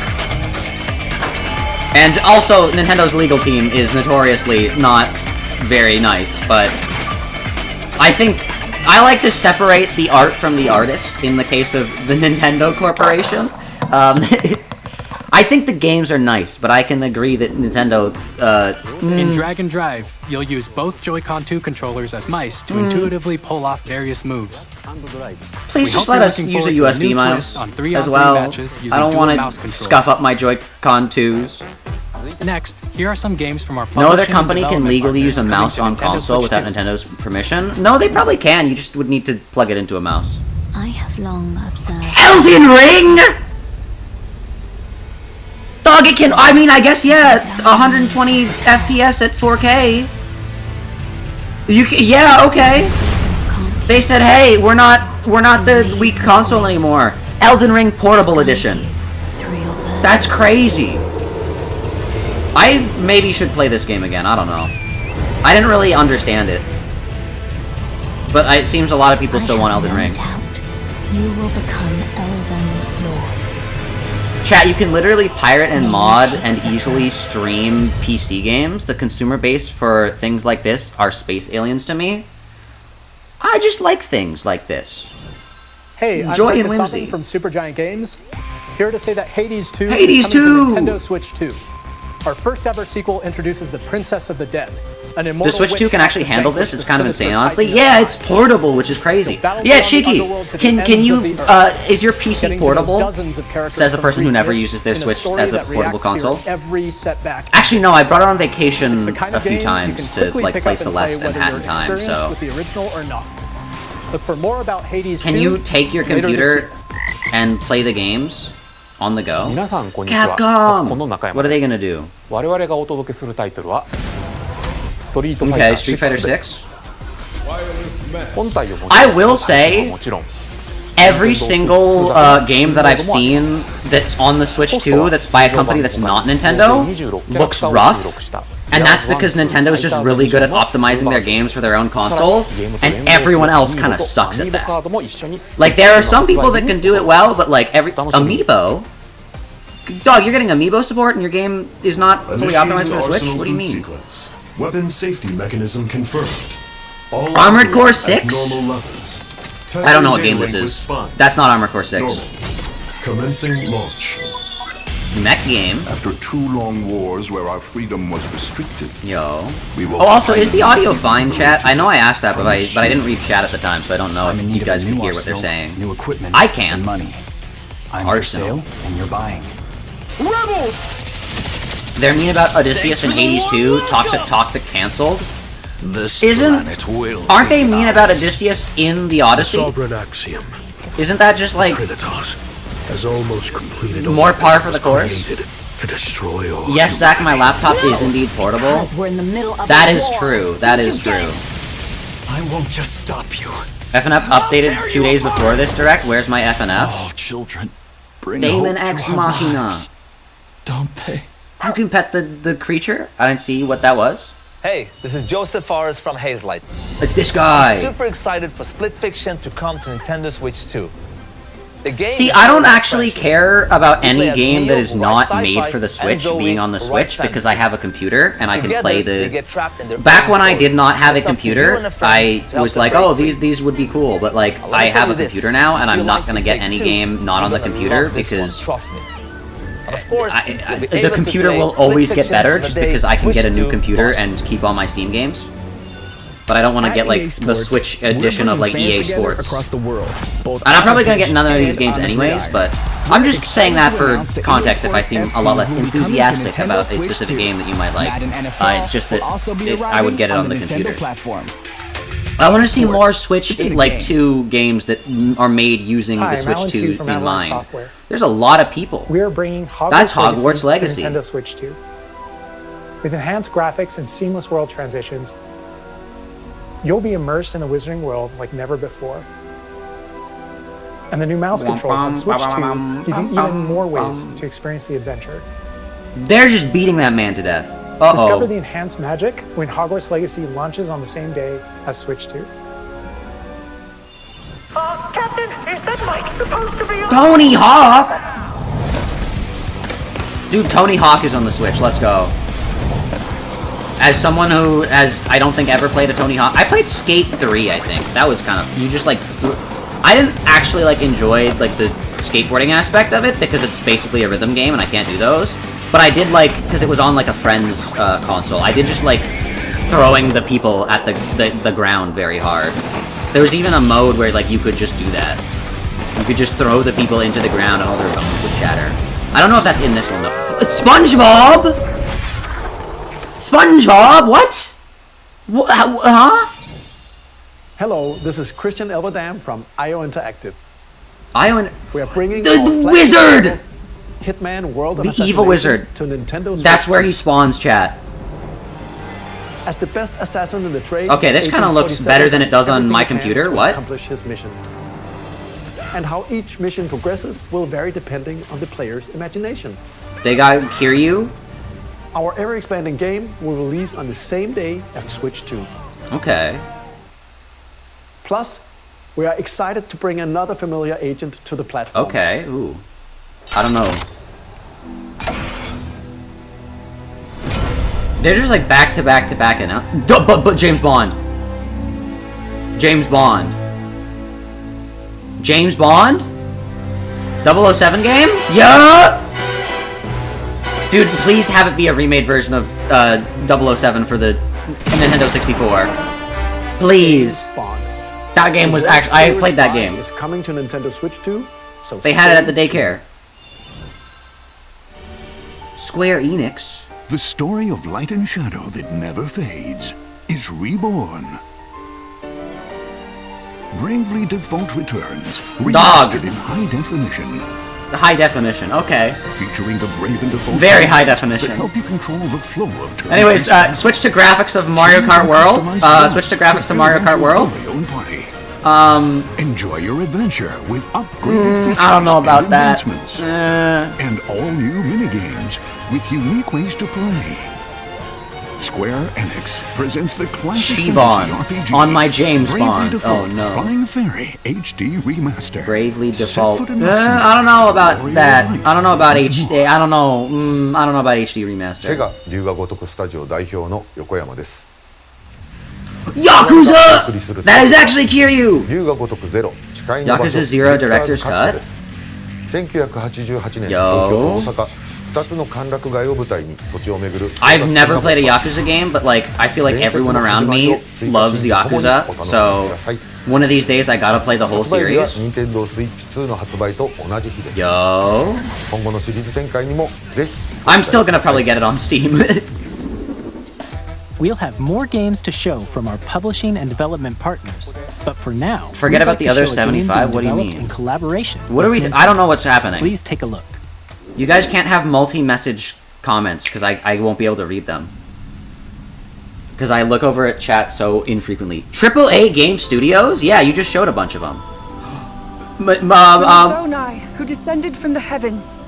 And also, Nintendo's legal team is notoriously not very nice, but I think I like to separate the art from the artist in the case of the Nintendo Corporation. I think the games are nice, but I can agree that Nintendo... In Drag and Drive, you'll use both Joy-Con 2 controllers as mice to intuitively pull off various moves. Please We just hope let you're us looking use a forward to a USB new mouse twist on 3-on-3 as well. matches using I don't dual want mouse to controls. scuff up my Joy-Con 2s. Next, here are some games from our No other publishing and company can development legally use a partners mouse on coming to Nintendo console Switch without 2. Nintendo's permission. No, they probably can. You just would need to plug it into a mouse. I have long observed. Elden Ring! Dog, it can. I mean, I guess, yeah, 120 FPS at 4K. You can, yeah, okay. They said, hey, we're not the weak console anymore. Elden Ring Portable Edition. That's crazy. I maybe should play this game again. I don't know. I didn't really understand it. But it seems a lot of people still want Elden Ring. You will become Elden Lord. Chat, you can literally pirate and mod and easily stream PC games. The consumer base for things like this are space aliens to me. I just like things like this. Hey, I'm Joy Greg and Consulting whimsy. from Supergiant Games. Here to say that Hades 2 Hades is coming 2! to Nintendo Switch 2. Our first ever sequel introduces the Princess of the Dead, an immortal The Switch 2 witch can out actually to handle vanquish this. It's the kind of sinister insane, honestly. titan of Yeah, the it's portable, which is crazy. battle Yeah, beyond the Cheeky, underworld to the can ends you, of the earth. is your PC Getting to know portable? dozens of characters Says a from person who Greek never myth uses their in a Switch story as a that portable reacts to your console. every setback. Actually, no, I brought it on vacation It's the kind a of few game you times can to, quickly like, pick play up and play Celeste and whether Hat you're in Time, experienced so... with the original or not. Look for more about Hades 2 Can you take your later this computer year. and play the games on the go? 皆さんこんにちは。この中 Capcom! 山 What are で they す gonna do? 我々がお届けするタイトルはストリートファイタ Okay, ー Street Fighter 6です 6? 本体を持ち I will say, もちろん every single game that I've seen that's on the Switch 2 that's by a company that's not Nintendo looks rough, and that's because Nintendo is just really good at optimizing their games for their own console, and everyone else kind of sucks at that. Like, there are some people that can do it well, but like Amiibo? Dog, you're getting Amiibo support and your game is not fully optimized for the Switch? What do you mean? Sequence. Weapon safety mechanism confirmed. All Armored Core operate at 6? normal levels. I don't know what Testing game this daily with is. Spine. That's not Armored Core 6. Normal. Commencing launch. Mech game. After 2 long wars where our freedom was restricted. Yo. We will Oh, also, is the audio fine, chat? I know I asked that, but I didn't read chat at the time, so I don't know if you guys can hear what they're saying. New equipment. I can. And money. I'm Arsenal. for sale, and you're buying. Rebels! They're mean about Odysseus and Hades 2, Toxic cancelled. Aren't they mean about Odysseus in the Odyssey? Sovereign axiom. Isn't that just like Trinitas has almost completed more par for the course? to destroy all. Yes, Zach, my laptop is indeed portable. We're in the middle of That a is war. true. That is Don't you true. get it? won't just stop you. FNF updated 2 days before this direct. Where's my FNF? All children bring Daemon hope X to our Machina. lives, don't they? You can pet the creature? I didn't see what that was. Hey, this is Joseph Forrest from Hazelight. It's this guy. I'm super excited for Split Fiction to come to Nintendo Switch 2. The game See, I don't actually care about any game that is not made for the Switch being on the Switch because I have a computer and I can play the... Back when I did not have a computer, I was like, oh, these would be cool, but like, I have a computer now and I'm not gonna get any game not on the computer because... the computer will always get better just because I can get a new computer and keep all my Steam games. But I don't want to get like the Switch edition of like EA Sports. Across the world, And I'm probably going to get none of these games anyways, but I'm just saying that for context if I seem a lot less enthusiastic about a specific game that you might like. It's just that I would get it on the computer. I want to see more Switch like 2 games that are made using the Switch 2 in mind. There's a lot of people. We are bringing Hogwarts Legacy to Nintendo Switch 2. With enhanced graphics and seamless world transitions, you'll be immersed in the Wizarding world like never before. And the new mouse controls on Switch 2 give you even more ways to experience the adventure. They're just beating that man to death. Discover the enhanced magic when Hogwarts Legacy launches on the same day as Switch 2. Captain, is that mic supposed to be on? Tony Hawk! Dude, Tony Hawk is on the Switch. Let's go. As someone who has, I don't think, ever played a Tony Hawk... I played Skate 3, I think. That was kind of... You just, like... I didn't actually, like, enjoy, like, the skateboarding aspect of it, because it's basically a rhythm game, and I can't do those. But I did, like... Because it was on, like, a friend's console. I did just, like, throwing the people at the ground very hard. There was even a mode where, like, you could just do that. You could just throw the people into the ground, and all their bones would shatter. I don't know if that's in this one, though. It's SpongeBob! SpongeBob? What? Huh? Hello, this is Christian Elverdam from IO Interactive. We are bringing the wizard! Hitman World of The Assassination evil wizard. to Nintendo Switch. That's where he spawns, chat. As the best assassin in the trade. Okay, this kind of looks better than it does on my computer. What? Accomplish his mission. And how each mission progresses will vary depending on the player's imagination. They got Kiryu. Our ever-expanding game will release on the same day as Switch 2. Okay. Plus, we are excited to bring another familiar agent to the platform. Okay, ooh. I don't know. They're just like back to back to back and now. But James Bond. James Bond. James Bond? 007 game? Yeah! Dude, please have it be a remade version of 007 for the Nintendo 64. Please. That game was actually... I played that game. It's coming to Nintendo Switch 2, so they had it at the daycare. Square Enix. The story of light and shadow that never fades is reborn. Bravely Default returns, remastered in high definition. High definition, okay. Featuring the Brave and Default very high definition. that help you control the flow of turn. Anyways, switch to graphics of Mario Kart World. Switch to graphics to Mario Kart World. Enjoy your adventure with upgraded features I don't know about and that. enhancements. And all new minigames with unique ways to play. Square Enix presents the classic She-Bond fantasy RPG on my James Bravely Bond. Default Oh no. Flying Fairy HD Remaster. Bravely Set Default. foot in I Luxembourg don't know about for that. your life. I don't know about HD. I don't know. I don't know about HD Remaster. セガ龍が如くスタジオ代表の横山です。 Yakuza! That is actually Kiryu! 龍が如くゼロ誓いの場所 Yakuza Zero Director's Cut? 1988年 Yo. 東京と大阪2つの歓楽街を舞台に土地を巡る I've never played a Yakuza game, but like I feel like everyone around me loves Yakuza, so one of these days I gotta play the whole 発売日は series. Nintendo Switch 2の発売と同じ日です。 Yo. 今後のシリーズ展開にもぜひ I'm still gonna probably get it on Steam. We'll have more games to show from our publishing and development partners, but for now, Forget we'd about like the to other show a game 75? being What do you developed mean? In collaboration. What are we? I don't know what's happening. Please take a look. You guys can't have multi-message comments because I won't be able to read them. because I look over at chat so infrequently. AAA Game Studios? Yeah, you just showed a bunch of them. Zonai, who descended from the heavens,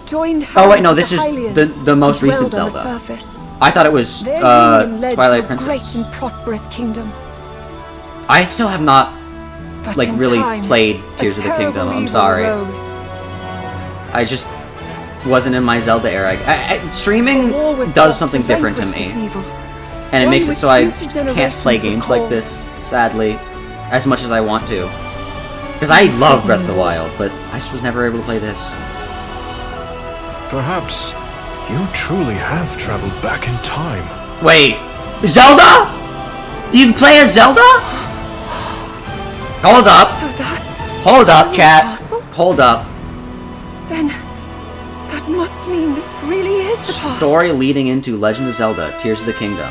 joined oh wait, no, with this is Hylians, the most who recent dwelled on Zelda. the surface. I thought it was Their union led Twilight to a Princess. great and prosperous kingdom. I still have not But like in really time, played a Tears of the terrible Kingdom. I'm evil sorry. arose. I just wasn't in my Zelda era. Streaming War was does fought something to different to vanquish me, this evil. and it One makes it which so I future can't generations play would games call like this, sadly, as much as I want to. Because I love Breath of the Wild, but I just was never able to play this. Perhaps you truly have traveled back in time. Wait, Zelda? You can play as Zelda? Hold up. So that's Hold up, the chat. castle? Hold up. Then that must mean this really is the past. Story leading into Legend of Zelda: Tears of the Kingdom.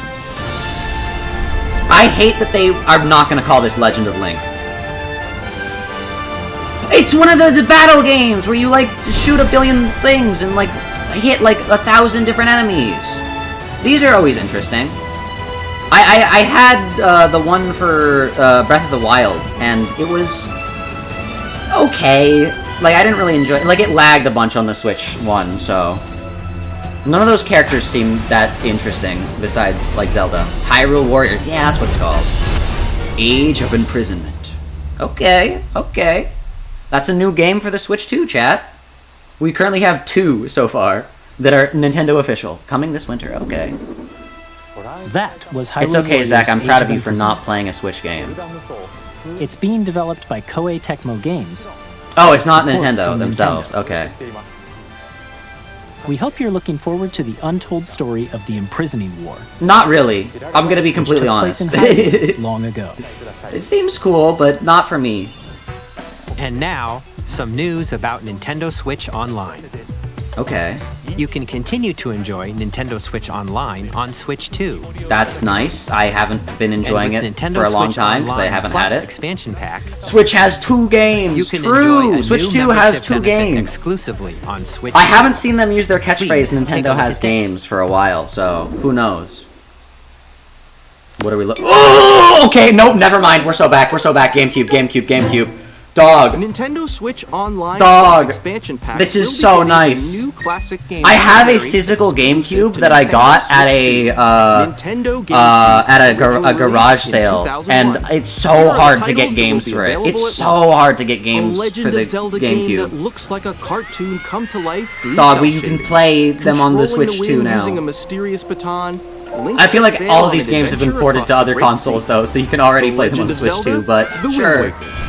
I hate that they are not going to call this Legend of Link. It's one of the battle games where you like shoot a billion things and like hit like 1,000 different enemies. These are always interesting. I had the one for Breath of the Wild, and it was okay. Like, I didn't really enjoy it. Like, it lagged a bunch on the Switch one, so none of those characters seemed that interesting besides, like, Zelda. Hyrule Warriors, yeah, that's what it's called. Age of Imprisonment. Okay, okay. That's a new game for the Switch 2, chat. We currently have 2 so far that are Nintendo official. Coming this winter, okay. That was Hyrule It's okay, Warriors Zach, I'm Age proud of you for Imprisonment. not playing a Switch game. It's being developed by Koei Tecmo Games. Oh, it's not Support Nintendo from themselves, Nintendo. okay. We hope you're looking forward to the untold story of the imprisoning war. Not really. I'm gonna be completely which took honest. place in Hyrule long ago. It seems cool, but not for me. And now, some news about Nintendo Switch Online. Okay. You can continue to enjoy Nintendo Switch Online on Switch 2. That's nice. I haven't been enjoying it Nintendo for a long Switch time because I Online haven't Plus had it. Expansion pack. Switch has 2 games. You can True. enjoy a Switch new 2 has membership 2 benefit games. exclusively on Switch. I 2. haven't seen them use their catchphrase Please, take Nintendo a look has at this. games for a while, so who knows? What are we looking? Oh, okay, nope, never mind. We're so back. We're so back. GameCube. Dog. Nintendo Switch Online Dog. Plus expansion pack. This is will be so getting nice. New classic game I have a library physical exclusive GameCube to that I Nintendo got at Switch 2. a Nintendo GameCube, at a originally garage released in sale, 2001. and it's so Here are the hard to titles get that games will be for it. available It's at so launch. hard to get A games Legend for the of Zelda game that GameCube. looks like a cartoon come to life through Dog, you cel-shading. can play them on the Controlling Switch the 2 wind now. Using a mysterious baton, Link's I feel like sail all of on these an games have been adventure ported to across other the Great consoles Sea. though, so you can already The play them on the Legend of Switch Zelda, 2, but The Wind sure. Waker.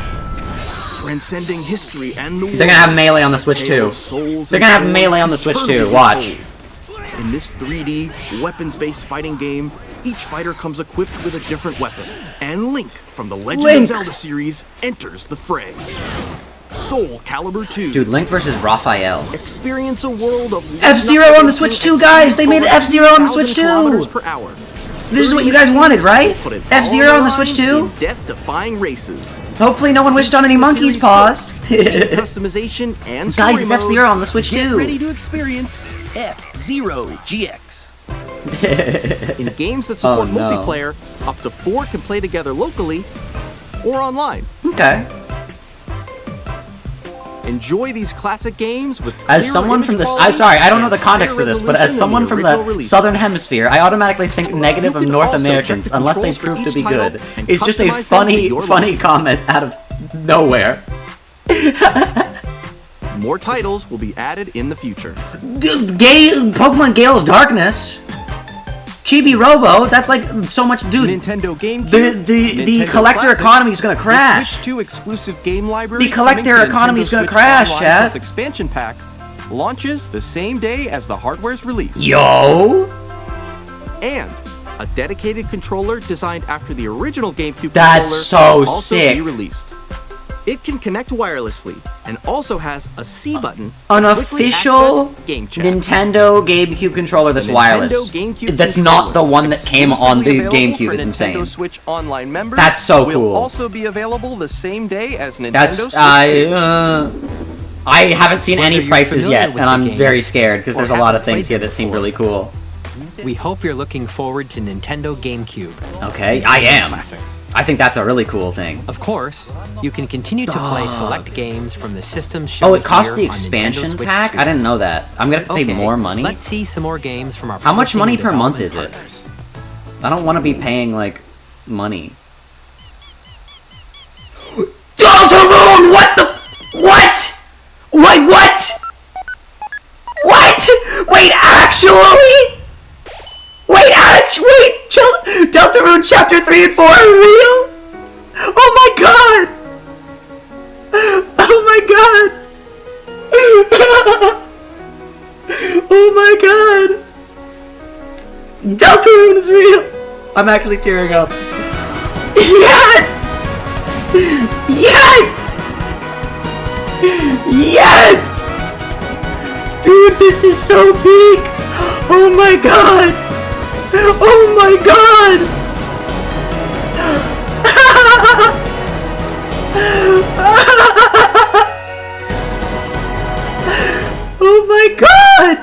Transcending history and the They're gonna have Melee on the Switch Tale 2. of souls They're and gonna have swords Melee on the Switch 2, eternally watch. untold. In this 3D, weapons-based fighting game, each fighter comes equipped with a different weapon. And Link, from the Legend Link. of Zelda series, enters the fray. Soul Calibur 2. Dude, Link versus Raphael. Experience a world of F-Zero on the Switch 2, guys! They made F-Zero on the Switch 2! kilometers per hour. This is what you guys wanted, right? Put it all F-Zero on the line Switch 2? in death-defying races. Hopefully no one wished on any monkey's paws. Game customization and Guys, story it's mode. F-Zero on the Switch Get 2. ready to experience F-Zero GX. In games that support Oh, no. multiplayer, up to 4 can play together locally or online. Okay. Enjoy these classic games with As clear someone image from the quality sorry, I don't know and the context of this, but higher as someone from resolution than the original Southern Hemisphere, I automatically think negative of can North also check Americans the unless they controls for prove to each be title good. and It's just a customize them to funny, your funny liking. comment out of nowhere. More titles will be added in the future. Pokemon Gale of Darkness. Chibi Robo, that's like so much, dude. Nintendo GameCube, the Nintendo collector Classics, economy is gonna the crash. Switch 2 exclusive game library. The collector coming to economy is Nintendo gonna Switch crash, Online chat. Plus expansion pack launches the same day as the hardware's release. Yo. And a dedicated controller designed after the original GameCube That's controller so will also sick. be released. It can connect wirelessly and also has a C button. An to quickly official access game chat. Nintendo GameCube controller that's The wireless. Nintendo GameCube That's controller, not the one that came on the exclusively available GameCube. for Is insane. Nintendo Switch Online members. That's so will cool. also be available the same day as Nintendo That's Switch 2. I haven't seen Whether any you're prices familiar yet, with and the I'm games very scared because or there's a lot of haven't things played here them that seem before, really cool. We hope you're looking forward to Nintendo GameCube. Okay, I am. I think that's a really cool thing. Of course, you can continue to play select games from the systems shown Oh, it costs the here on expansion Nintendo Switch pack? 2. I didn't know that. I'm gonna have to pay more money? Let's see some more games from our How much money per month publishing is it? partners. I don't want to be paying, like, money. Deltarune! What the? What? Wait, what? What? Wait, actually? Wait, chill. Deltarune Chapter 3 and 4 are real? Oh my god! Oh my god! Oh my god! Deltarune is real! I'm actually tearing up. Yes! Yes! Yes! Dude, this is so peak! Oh my god! Oh my god! Oh my god!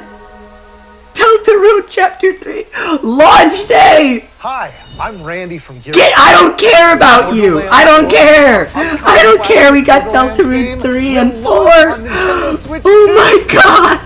Deltarune Chapter 3 launch day! Hi, I'm Randy from I don't care about you! I don't care! I don't care! We got Deltarune 3 and 4! Oh my god!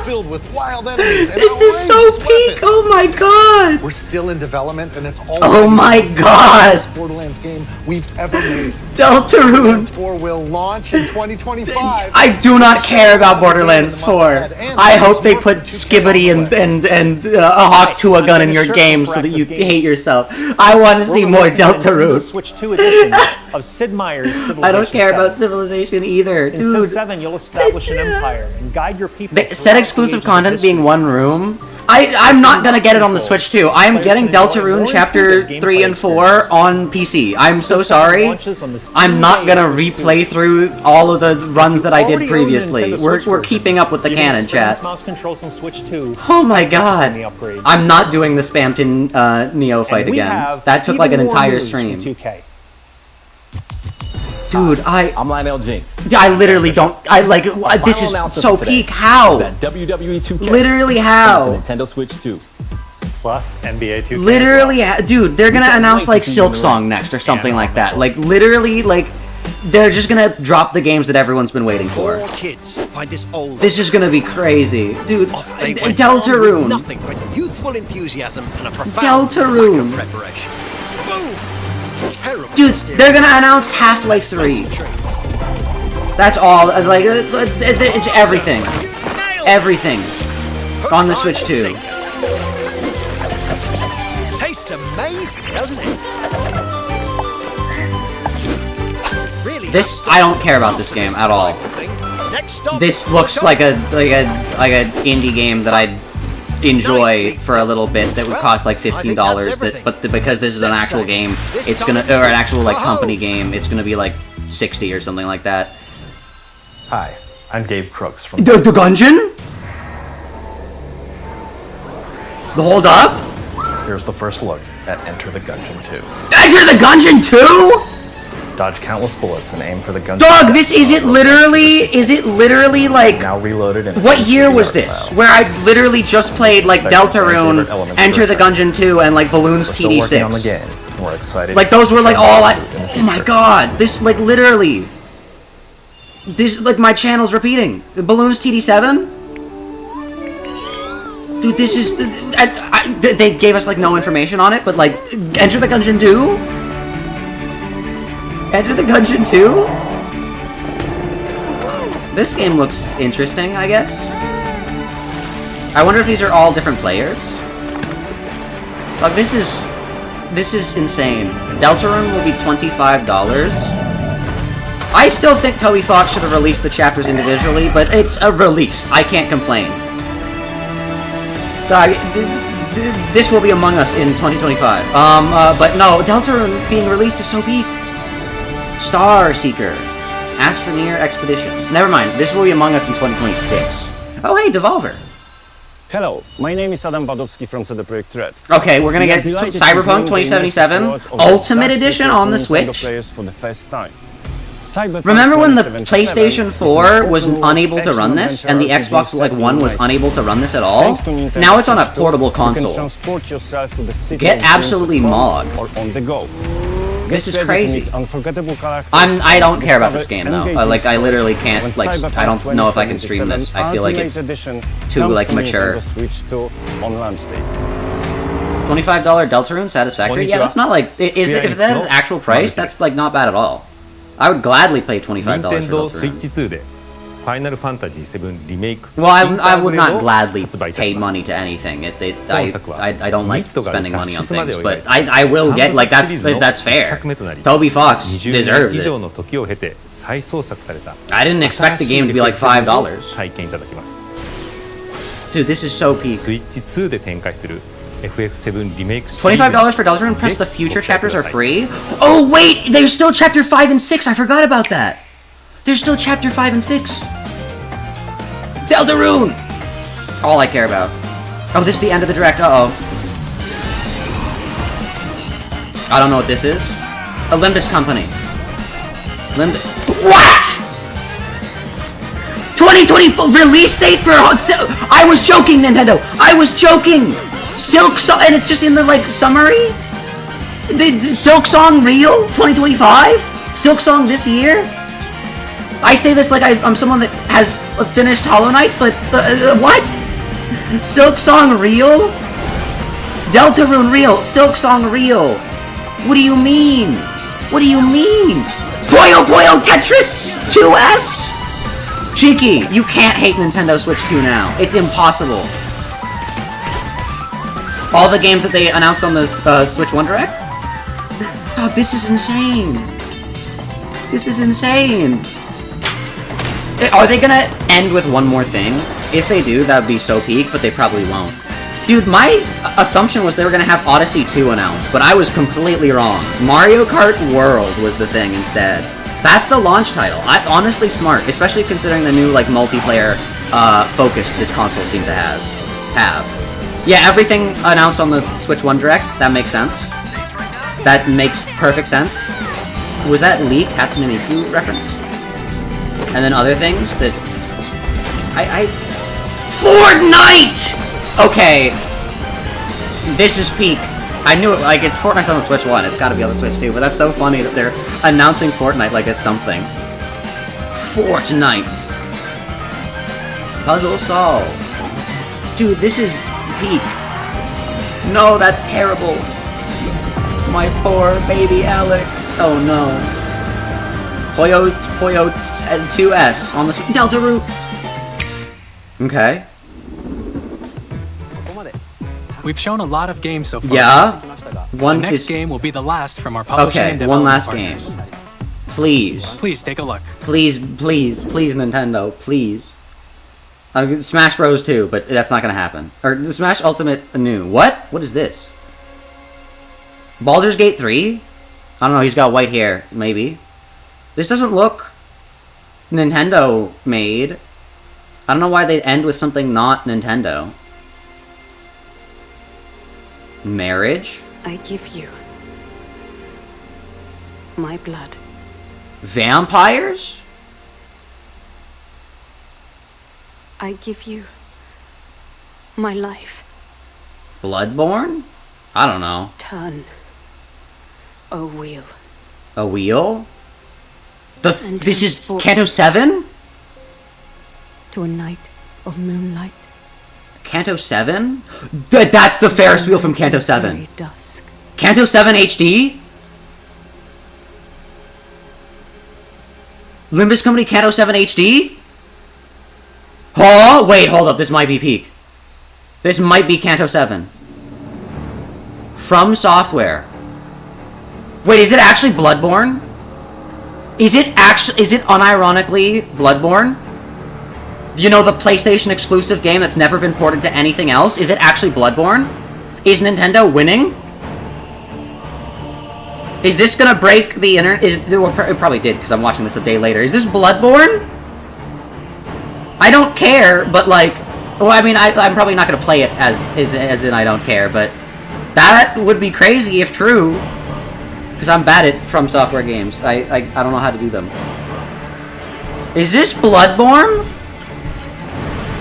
filled with wild enemies and this is so peak! Oh my god! We're still in development and it's all Oh my god! best Borderlands game we've ever made. Deltarune 4 will launch in 2025. I do not care about Borderlands 4. I hope they put Skibbity and a Hawk to a gun in your game so that you hate yourself. I want to see more Deltarune. Switch 2 edition of Sid Meier's Civilization I don't care 7. about Civilization either, In dude. Civ 7, you'll establish an empire and guide your people. Set exclusive content being one room. I'm not gonna get it on the Switch 2. I am getting Deltarune Chapter 3 and 4 on PC. I'm so sorry. I'm not gonna replay through all of the runs that I did previously. We're keeping up with the canon, chat. Mouse controls on Switch 2. Oh my god. I'm not doing the Spamton Neo fight again. That took like an entire stream. Dude, I'm Lionel Jinx. I literally don't. This is so peak. How? WWE 2K. Literally how? To Nintendo Switch 2. Plus NBA 2K. Literally, dude, they're gonna announce like Silk Song next or something like that. Like literally, like they're just gonna drop the games that everyone's been waiting for. Kids find this old. This is gonna be crazy, dude. Deltarune. Nothing but youthful enthusiasm and a profound Deltarune. lack of preparation. Boom. Terrible. Dude, they're gonna announce Half-Life 3. That's all. Like, it's everything. Everything on the Switch 2. Tastes amazing, doesn't it? Really. This, I don't care about this game at all. This looks like an indie game that I'd enjoy for a little bit that would cost like $15, but because this is an actual game, it's gonna, or an actual like company game, it's gonna be like $60 or something like that. Hi, I'm Dave Crooks from The Gungeon? The Hold Up? Here's the first look at Enter the Gungeon 2. Enter the Gungeon 2? Dodge countless bullets and aim for the gungeon. Dog, this is it literally like now reloaded in what year was this? Where I literally just played like Deltarune, Enter the Gungeon 2, and like Balloons TD6. On the game. We're excited. Like those were like all oh my god, this like literally this like my channel's repeating. Balloons TD7? Dude, this is they gave us like no information on it, but like Enter the Gungeon 2? Enter the Gungeon 2? This game looks interesting, I guess. I wonder if these are all different players. Like, this is insane. Deltarune will be $25. I still think Toby Fox should have released the chapters individually, but it's a release. I can't complain. This will be Among Us in 2025. But no, Deltarune being released is so peak. Star Seeker. Astroneer Expeditions. Never mind, this will be Among Us in 2026. Oh hey, Devolver. Hello, my name is Adam Badowski from CD Projekt Red. Okay, we're gonna get Cyberpunk 2077 Ultimate Edition on the Switch. For the first time. Remember when the PlayStation 4 was unable to run this, and the Xbox One was unable to run this at all? Now it's on a portable console. Get absolutely mauled. This is crazy. I don't care about this game though. I literally can't. I don't know if I can stream this. I feel like it's too mature. $25 Deltarune satisfactory? Yeah, that's not if that is actual price, that's not bad at all. I would gladly pay $25 for Deltarune. Well, I would not gladly pay money to anything. I don't like spending money on things, but I will get that's fair. Toby Fox deserves it. I didn't expect the game to be like $5. Dude, this is so peak. $25 for Deltarune, press the future chapters are free? Oh wait, there's still chapter 5 and 6, I forgot about that! There's still chapter 5 and 6! Deltarune! All I care about. Oh, this is the end of the direct, uh-oh. I don't know what this is. Olympus Company. What?! 2024 release date for... I was joking, Nintendo! I was joking! Silk Song, and it's just in the summary. The Silk Song real 2025. Silk Song this year. I say this like I'm someone that has finished Hollow Knight, but what? Silk Song real? Deltarune real? Silk Song real? What do you mean? What do you mean? Puyo Puyo Tetris 2S? Cheeky, you can't hate Nintendo Switch 2 now. It's impossible. All the games that they announced on the Switch 1 Direct? Dog, this is insane. This is insane. Are they gonna end with one more thing? If they do, that would be so peak, but they probably won't. Dude, my assumption was they were gonna have Odyssey 2 announced, but I was completely wrong. Mario Kart World was the thing instead. That's the launch title. Honestly smart, especially considering the new multiplayer focus this console seems to have. Yeah, everything announced on the Switch 1 Direct, that makes sense. That makes perfect sense. Was that leak Hatsune Miku reference? And then other things that... Fortnite! Okay. This is peak. I knew it, it's Fortnite's on the Switch 1, it's gotta be on the Switch 2, but that's so funny that they're announcing Fortnite like it's something. Fortnite. Puzzle solved. Dude, this is peak. No, that's terrible. My poor baby Alex. Oh no. Puyo 2S on the Deltarune. Okay. We've shown a lot of games so far. Yeah. The next game will be the last from our publishing and development one last partners. game. Please. Please take a look. Please, Nintendo, please. Smash Bros 2, but that's not gonna happen. Or the Smash Ultimate New. What? What is this? Baldur's Gate 3? I don't know, he's got white hair, maybe. This doesn't look Nintendo made. I don't know why they'd end with something not Nintendo. Marriage? I give you my blood. Vampires? I give you my life. Bloodborne? I don't know. Turn a wheel. A wheel? This is Kanto 7? To a night of moonlight. Kanto 7? That's the Ferris wheel from Kanto 7. Dusk. Kanto 7 HD? Limbus Company Kanto 7 HD? Oh, wait, hold up. This might be peak. This might be Kanto 7. From Software. Wait, is it actually Bloodborne? Is it unironically Bloodborne? You know, the PlayStation exclusive game that's never been ported to anything else? Is it actually Bloodborne? Is Nintendo winning? Is this gonna break the internet? It probably did, because I'm watching this a day later. Is this Bloodborne? I don't care, but well, I mean, I'm probably not gonna play it as in I don't care, but that would be crazy if true. Because I'm bad at From Software games. I don't know how to do them. Is this Bloodborne?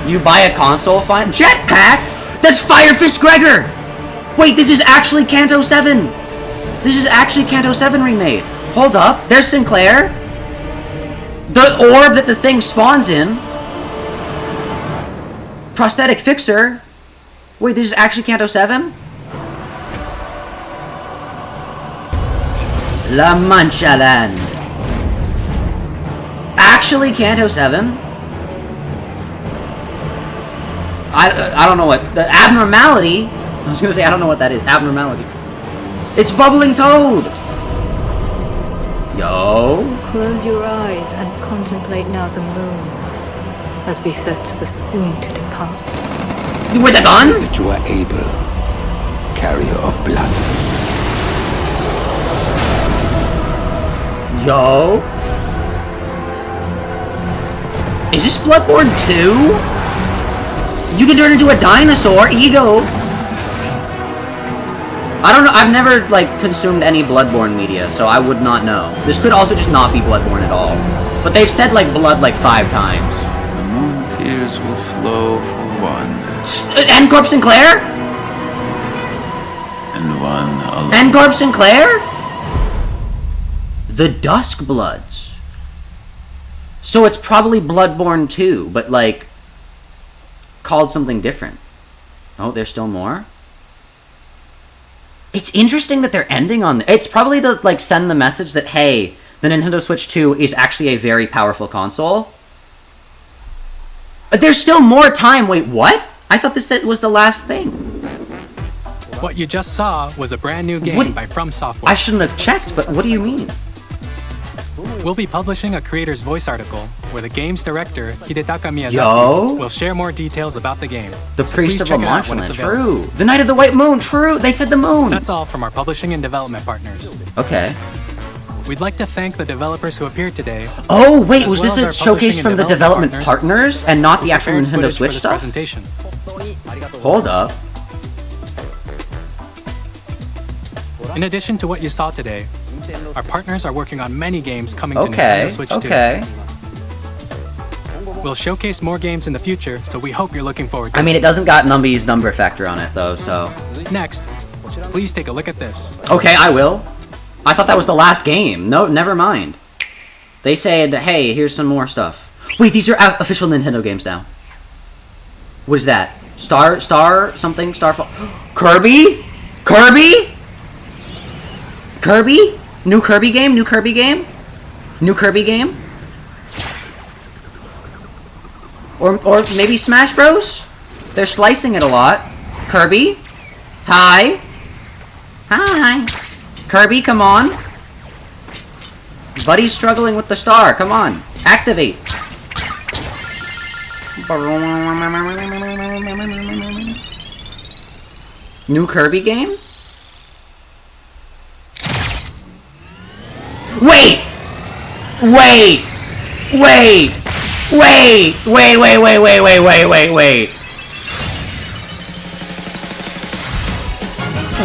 You buy a console, fine. Jetpack? That's Fire Fist Gregor! Wait, this is actually Kanto 7! This is actually Kanto 7 remade. Hold up, there's Sinclair. The orb that the thing spawns in. Prosthetic Fixer. Wait, this is actually Kanto 7? La Mancha Land. Actually Kanto 7? I don't know what... The Abnormality? I was gonna say I don't know what that is. Abnormality. It's Bubbling Toad! Yo. Close your eyes and contemplate now the moon, as befits the soon-to-depart. With a gun? That you are able, carrier of blood. Yo. Is this Bloodborne 2? You can turn into a dinosaur. Ego. I don't know. I've never, like, consumed any Bloodborne media, so I would not know. This could also just not be Bloodborne at all. But they've said, like, blood, like, 5 times. The moon tears will flow for one. And Corp Sinclair? And one alone. And Corp Sinclair? The Dusk Bloods. So it's probably Bloodborne 2, but, like, called something different. Oh, there's still more? It's interesting that they're ending on... It's probably to, like, send the message that, hey, the Nintendo Switch 2 is actually a very powerful console. But there's still more time. Wait, what? I thought this was the last thing. What you just saw was a brand new game by From Software. I shouldn't have checked, but what do you mean? We'll be publishing a creator's voice article where the game's director, Hidetaka Miyazaki, will share more details about the game. The Priest of Lamanchaland, true. The Night of the White Moon, true. They said the moon. That's all from our publishing and development partners. Okay. We'd like to thank the developers who appeared today. Oh, wait, was this a showcase from the development partners and not the actual Nintendo Switch stuff? Presentation. Hold up. In addition to what you saw today, our partners are working on many games coming to Nintendo Switch 2. We'll showcase more games in the future, so we hope you're looking forward to it. I mean, it doesn't got Numby's number factor on it, though, so... Next, please take a look at this. Okay, I will. I thought that was the last game. No, never mind. They said, hey, here's some more stuff. Wait, these are official Nintendo games now. What is that? Something? Starfall? Kirby? Kirby? Kirby? New Kirby game? New Kirby game? New Kirby game? Or maybe Smash Bros? They're slicing it a lot. Kirby? Hi? Hi? Kirby, come on. Buddy's struggling with the star. Come on. Activate. New Kirby game? Wait! Wait! Wait! Wait! Wait, wait, wait, wait, wait, wait, wait, wait.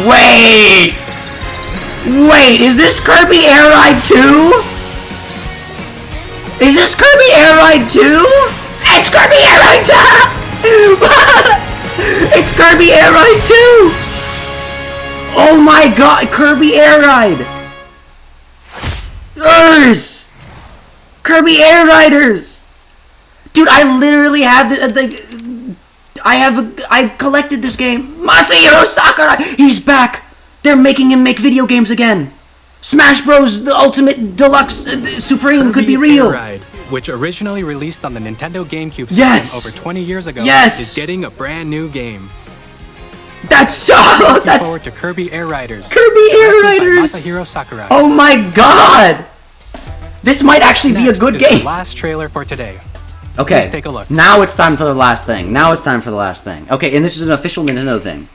Wait! Wait, is this Kirby Air Ride 2? Is this Kirby Air Ride 2? It's Kirby Air Ride 2! It's Kirby Air Ride 2! Oh my god, Kirby Air Ride! Kirby Air Riders! Dude, I literally have I collected this game. Masahiro Sakurai! He's back! They're making him make video games again! Smash Bros. The Ultimate Deluxe Supreme Kirby could be real! Air Ride, which originally released on the Nintendo GameCube system over 20 years ago, is getting a brand new game. That's so... Looking forward to Kirby Air Riders. Kirby Air Riders! Masahiro Sakurai. Oh my god! This might actually be a good is game. The last trailer for today. Okay, Please take a look. Now it's time for the last thing. Now it's time for the last thing. Okay, and this is an official Nintendo thing.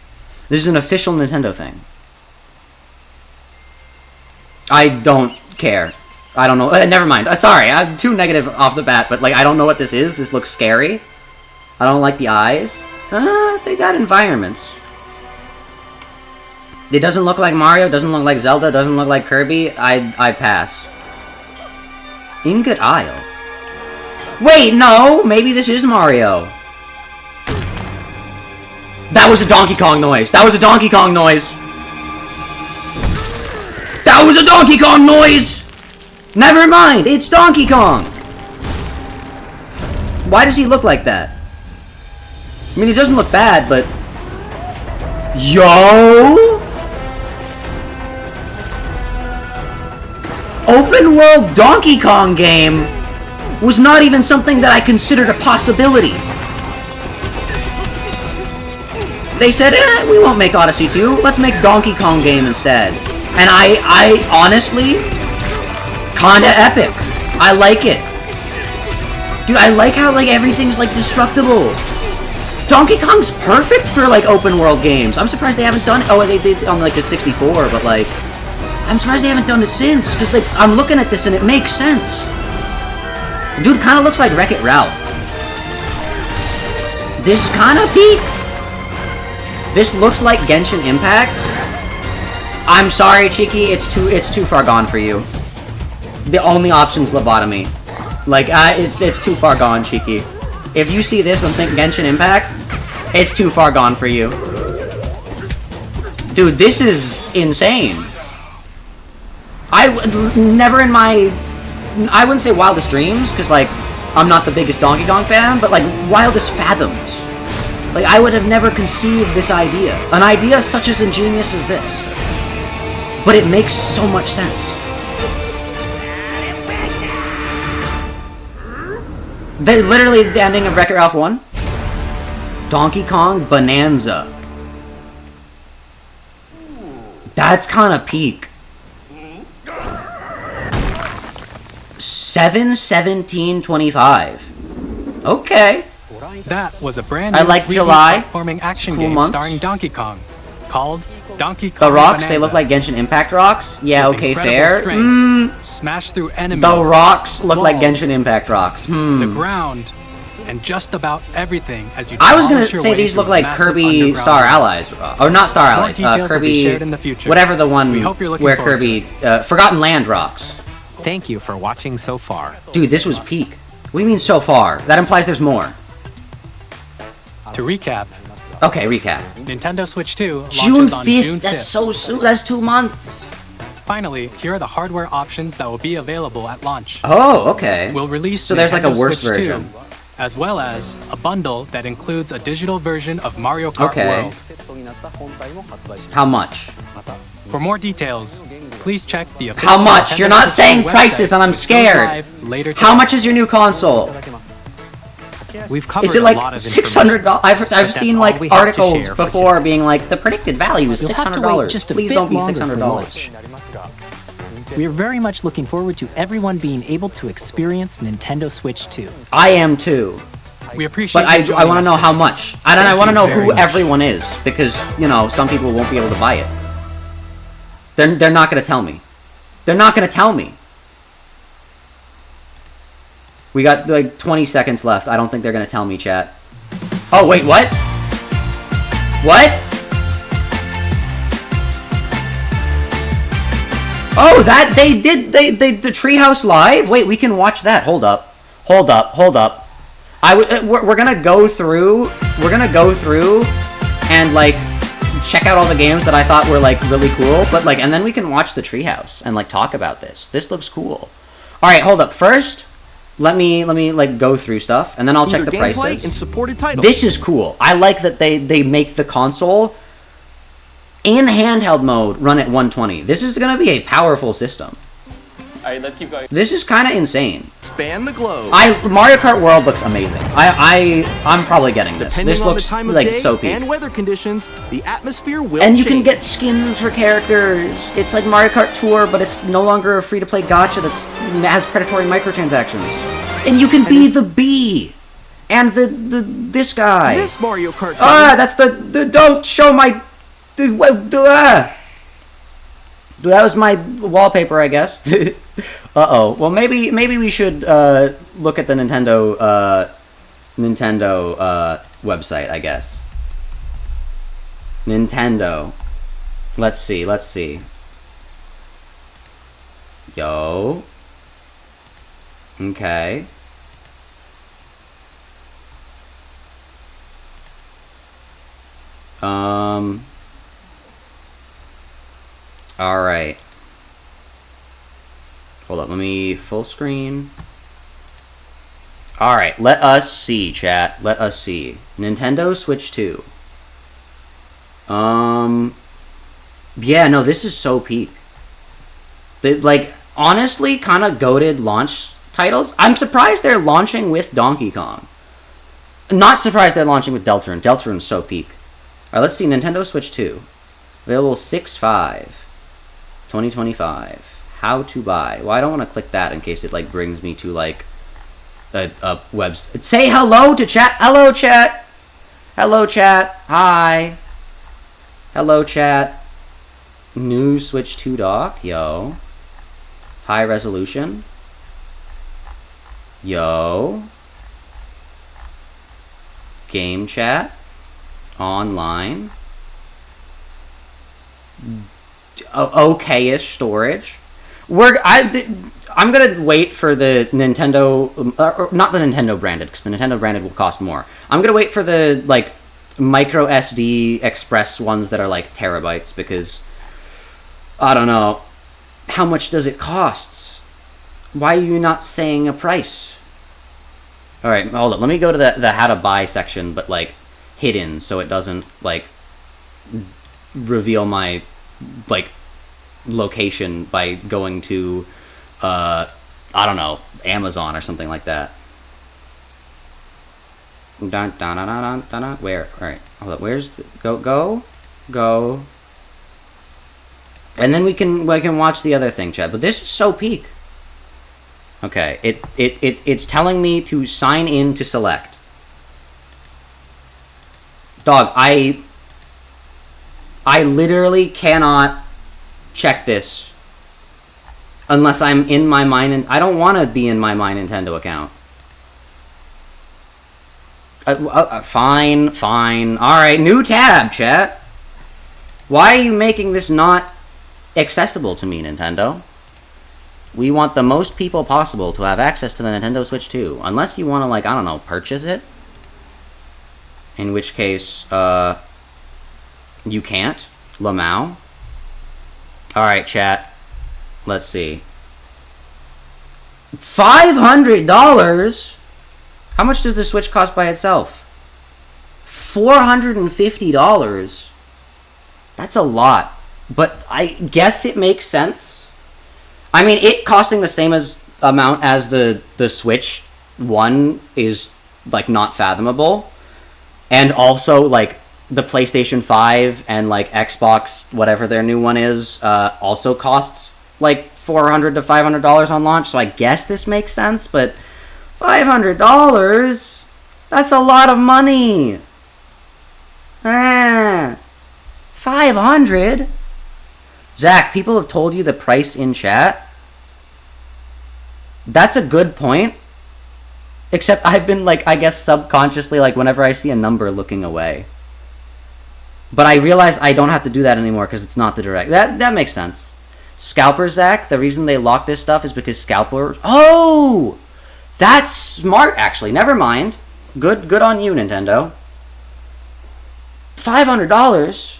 This is an official Nintendo thing. I don't care. I don't know. Never mind. Sorry, I'm too negative off the bat, but like I don't know what this is. This looks scary. I don't like the eyes. They got environments. It doesn't look like Mario, doesn't look like Zelda, doesn't look like Kirby. I pass. Ingot Isle. Wait, no! Maybe this is Mario. That was a Donkey Kong noise. That was a Donkey Kong noise. That was a Donkey Kong noise! Never mind, it's Donkey Kong. Why does he look like that? I mean, he doesn't look bad, but... Yo! Open world Donkey Kong game was not even something that I considered a possibility. They said, we won't make Odyssey 2, let's make Donkey Kong game instead. And I honestly, kinda epic. I like it. Dude, I like how, like, everything's, like, destructible. Donkey Kong's perfect for, like, open world games. I'm surprised they haven't done it. Oh, they did on, like, the 64, but, like, I'm surprised they haven't done it since, because, like, I'm looking at this and it makes sense. Dude kind of looks like Wreck-It Ralph. This kind of peak. This looks like Genshin Impact. I'm sorry, Cheeky, it's too far gone for you. The only option's lobotomy. Like, it's too far gone, Cheeky. If you see this and think Genshin Impact, it's too far gone for you. Dude, this is insane. I wouldn't say wildest dreams, because, like, I'm not the biggest Donkey Kong fan, but, like, wildest fathoms. Like, I would have never conceived this idea. An idea such as ingenious as this. But it makes so much sense. They're literally the ending of Wreck-It Ralph 1. Donkey Kong Bonanza. That's kind of peak. 7/17/25. Okay. That was a brand new I like 3D July. platforming action Cool game months. starring Donkey Kong, called Donkey Kong The rocks, Bonanza. they look like Genshin Impact rocks? Yeah, With okay, incredible fair. strength, smash through enemies. The rocks look like walls, Genshin Impact rocks. the ground, and just about everything as you I was gonna demolish your say way these through look like massive Kirby underground Star world. Allies. Or not Star More Allies. details will be Kirby... shared in the future. Whatever the one We hope you're looking where forward to Kirby... Forgotten Land rocks. Thank you for watching so far. Dude, this was peak. What do you mean so far? That implies there's more. To recap, Okay, recap. Nintendo Switch 2 June launches on 5th? June 5th. That's so soon. That's 2 months. Finally, here are the hardware options that will be available at launch. Oh, okay. We'll release So there's like a Nintendo worse Switch 2, version. as well as a bundle that includes a digital version of Mario Kart Okay. World. How much? For more details, please check the official How much? Nintendo You're not Switch saying website, prices and I'm which goes scared. live later How today. much is your new console? We've covered Is it a like lot of $600? I've seen like all we have to articles share for before being like the predicted value is You'll have to $600. wait just a Please bit don't be longer for $600. launch. We are very much looking forward to everyone being able to experience Nintendo Switch 2. I am too. We appreciate But you I joining want us to know today. how much. And I Thank want to you know very who much. everyone is because, you know, some people won't be able to buy it. They're not going to tell me. They're not going to tell me. We got like 20 seconds left. I don't think they're going to tell me, chat. Oh, wait, what? What? Oh, that they did the Treehouse Live? Wait, we can watch that. Hold up. Hold up. We're going to go through and like check out all the games that I thought were like really cool, but like and then we can watch the Treehouse and like talk about this. This looks cool. All right, hold up. First, let me like go through stuff and then I'll check Either the gameplay prices. and supported titles. This is cool. I like that they make the console in handheld mode run at 120. This is going to be a powerful system. Alright, let's keep going. This is kind of insane. Span the globe. Mario Kart World looks amazing. I'm probably getting this. Depending This on the looks time of like day so peak. and weather conditions, the atmosphere will And you change. can get skins for characters. It's like Mario Kart Tour, but it's no longer a free-to-play gacha that has predatory microtransactions. And you can be the bee. And this guy. This Mario Kart. That's the don't show my. That was my wallpaper, I guess. Uh-oh. Well, maybe we should look at the Nintendo website, I guess. Nintendo. Let's see. Yo. Okay. Alright. Hold up, let me full screen. Alright, let us see, chat. Let us see. Nintendo Switch 2. Yeah, no, this is so peak. Like, honestly, kind of goated launch titles. I'm surprised they're launching with Donkey Kong. Not surprised they're launching with Deltarune. Deltarune's so peak. Alright, let's see. Nintendo Switch 2. Available 6/5/2025. How to buy. Well, I don't want to click that in case it, like, brings me to, like, a website. Say hello to chat. Hello, chat. Hello, chat. Hi. Hello, chat. New Switch 2 dock. Yo. High resolution. Yo. Game chat. Online. Okay-ish storage. I'm gonna wait for the Nintendo, not the Nintendo branded, because the Nintendo branded will cost more. I'm gonna wait for the, like, micro SD express ones that are like terabytes, because I don't know, how much does it cost? Why are you not saying a price? All right, hold up. Let me go to the how to buy section, but like hidden, so it doesn't like reveal my like location by going to I don't know, Amazon or something like that. Dun, dun, dun, dun, dun, dun. Where? All right, hold up. Where's the, go? And then we can watch the other thing, chat. But this is so peak. Okay, it's telling me to sign in to select. Dog, I literally cannot check this unless I'm in my I don't want to be in my My Nintendo account. Fine. All right, new tab, chat. Why are you making this not accessible to me, Nintendo? We want the most people possible to have access to the Nintendo Switch 2. Unless you want to, like, I don't know, purchase it. In which case, you can't. Lamau. Alright, chat. Let's see. $500? How much does the Switch cost by itself? $450? That's a lot. But I guess it makes sense. I mean, it costing the same amount as the Switch 1 is, like, not fathomable. And also, like, the PlayStation 5 and, like, Xbox, whatever their new one is, also costs, like, $400 to $500 on launch. So I guess this makes sense, but $500? That's a lot of money. 500? Zach, people have told you the price in chat. That's a good point. Except I've been, like, I guess subconsciously, like, whenever I see a number, looking away. But I realize I don't have to do that anymore because it's not the direct. That makes sense. Scalper, Zach, the reason they lock this stuff is because scalpers... Oh! That's smart, actually. Never mind. Good on you, Nintendo. $500?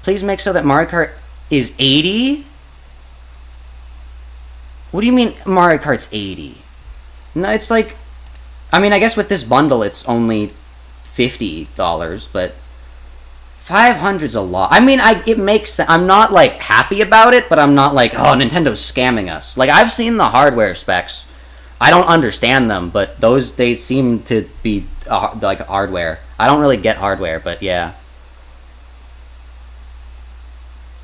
Please make so that Mario Kart is 80? What do you mean Mario Kart's 80? No, it's like... I mean, I guess with this bundle it's only $50, but... 500's a lot. I mean, it makes sense. I'm not, like, happy about it, but I'm not like, oh, Nintendo's scamming us. Like, I've seen the hardware specs. I don't understand them, but they seem to be, like, hardware. I don't really get hardware, but yeah.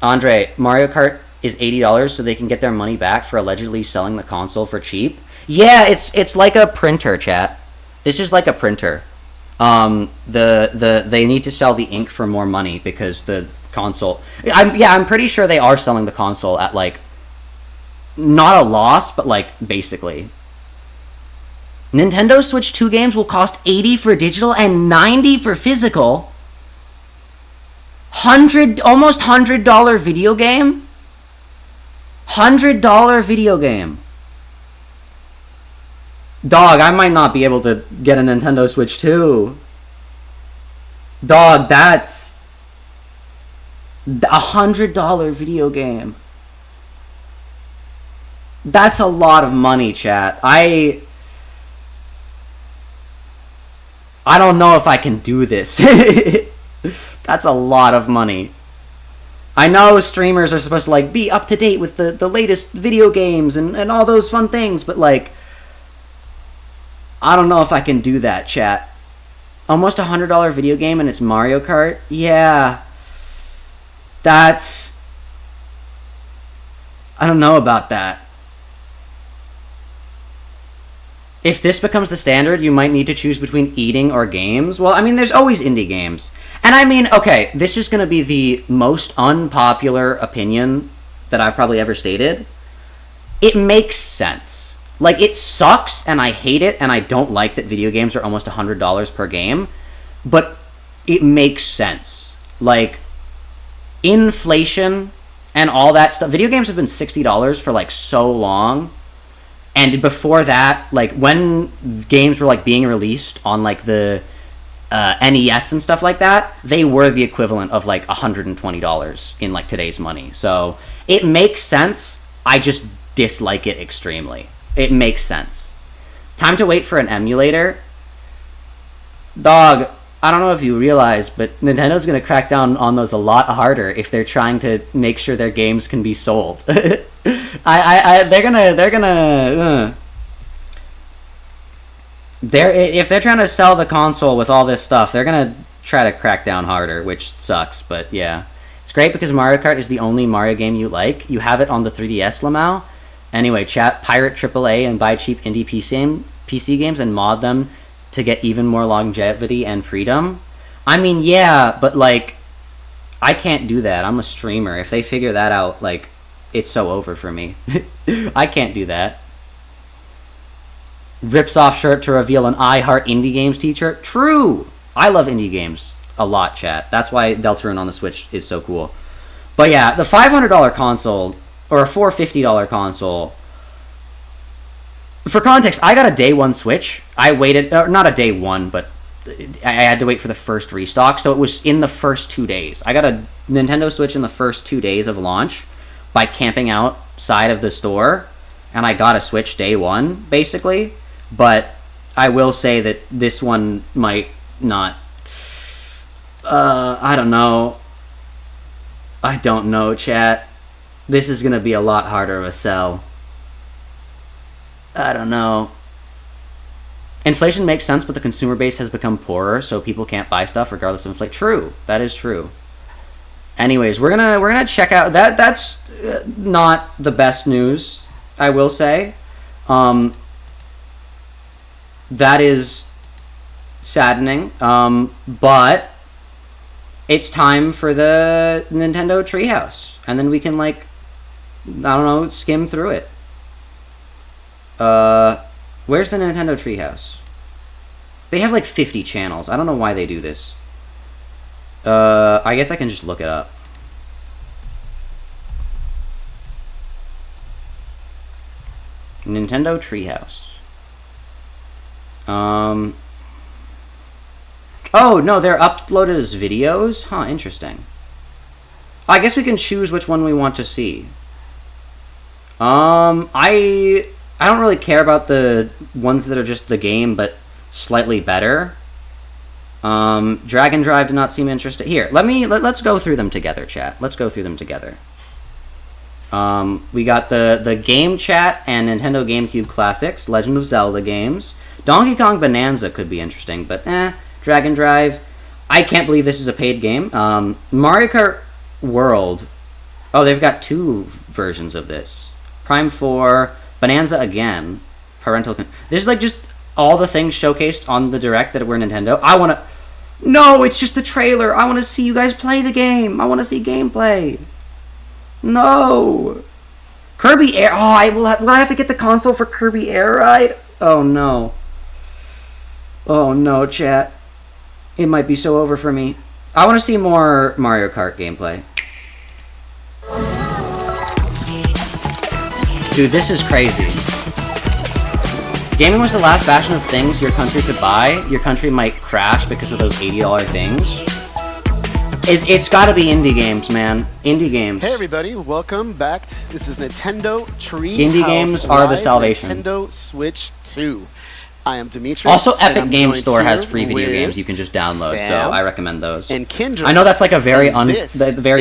Andre, Mario Kart is $80 so they can get their money back for allegedly selling the console for cheap? Yeah, it's like a printer, chat. This is like a printer. They need to sell the ink for more money because the console... I'm pretty sure they are selling the console at, like, not a loss, but, like, basically. Nintendo Switch 2 games will cost $80 for digital and $90 for physical. Almost $100 video game? $100 video game. Dog, I might not be able to get a Nintendo Switch 2. Dog, that's $100 video game. That's a lot of money, chat. I don't know if I can do this. That's a lot of money. I know streamers are supposed to like be up to date with the latest video games and all those fun things, but like I don't know if I can do that, chat. Almost $100 video game and it's Mario Kart? Yeah. That's... I don't know about that. If this becomes the standard, you might need to choose between eating or games. Well, I mean, there's always indie games. And I mean, okay, this is going to be the most unpopular opinion that I've probably ever stated. It makes sense. Like, it sucks, and I hate it, and I don't like that video games are almost $100 per game. But it makes sense. Like, inflation and all that stuff. Video games have been $60 for, like, so long. And before that, like, when games were, like, being released on, like, the NES and stuff like that, they were the equivalent of, like, $120 in, like, today's money. So, it makes sense. I just dislike it extremely. It makes sense. Time to wait for an emulator? Dog, I don't know if you realize, but Nintendo's gonna crack down on those a lot harder if they're trying to make sure their games can be sold. If they're trying to sell the console with all this stuff, they're gonna try to crack down harder, which sucks, but yeah. It's great because Mario Kart is the only Mario game you like. You have it on the 3DS, Lamau. Anyway, chat, pirate AAA and buy cheap indie PC games and mod them to get even more longevity and freedom. I mean, yeah, but like, I can't do that. I'm a streamer. If they figure that out, like, it's so over for me. I can't do that. Rips off shirt to reveal an I Heart Indie Games t-shirt. True! I love indie games a lot, chat. That's why Deltarune on the Switch is so cool. But yeah, the $500 console, or a $450 console. For context, I got a day one Switch. I waited, not a day one, but I had to wait for the first restock, so it was in the first 2 days. I got a Nintendo Switch in the first 2 days of launch by camping outside of the store, and I got a Switch day one, basically. But I will say that this one might not... I don't know. I don't know, chat. This is going to be a lot harder of a sell. I don't know. Inflation makes sense, but the consumer base has become poorer, so people can't buy stuff regardless of inflation. True. That is true. Anyways, we're gonna check out... That's not the best news, I will say. That is saddening. But it's time for the Nintendo Treehouse. And then we can, like, I don't know, skim through it. Where's the Nintendo Treehouse? They have, like, 50 channels. I don't know why they do this. I guess I can just look it up. Nintendo Treehouse. Oh, no, they're uploaded as videos? Huh, interesting. I guess we can choose which one we want to see. I don't really care about the ones that are just the game, but slightly better. Drag and Drive did not seem interesting. Here, let's go through them together, chat. Let's go through them together. We got the game chat and Nintendo GameCube Classics, Legend of Zelda games. Donkey Kong Bonanza could be interesting, but Drag and Drive. I can't believe this is a paid game. Mario Kart World. Oh, they've got 2 versions of this. Prime 4, Bonanza again, parental. This is like just all the things showcased on the Direct that were Nintendo. I want to... No, it's just the trailer. I want to see you guys play the game. I want to see gameplay. No. Kirby Air... Oh, will I have to get the console for Kirby Air Ride? Oh, no. Oh, no, chat. It might be so over for me. I want to see more Mario Kart gameplay. Dude, this is crazy. Gaming was the last bastion of things your country could buy. Your country might crash because of those $80 things. It's got to be indie games, man. Indie games. Hey everybody, welcome back. This is Nintendo Tree. Indie games are the salvation. Nintendo Switch 2. I am Dimitri. Also, Epic Games Store has free video games you can just download, so I recommend those. And Kindred. I know that's like a very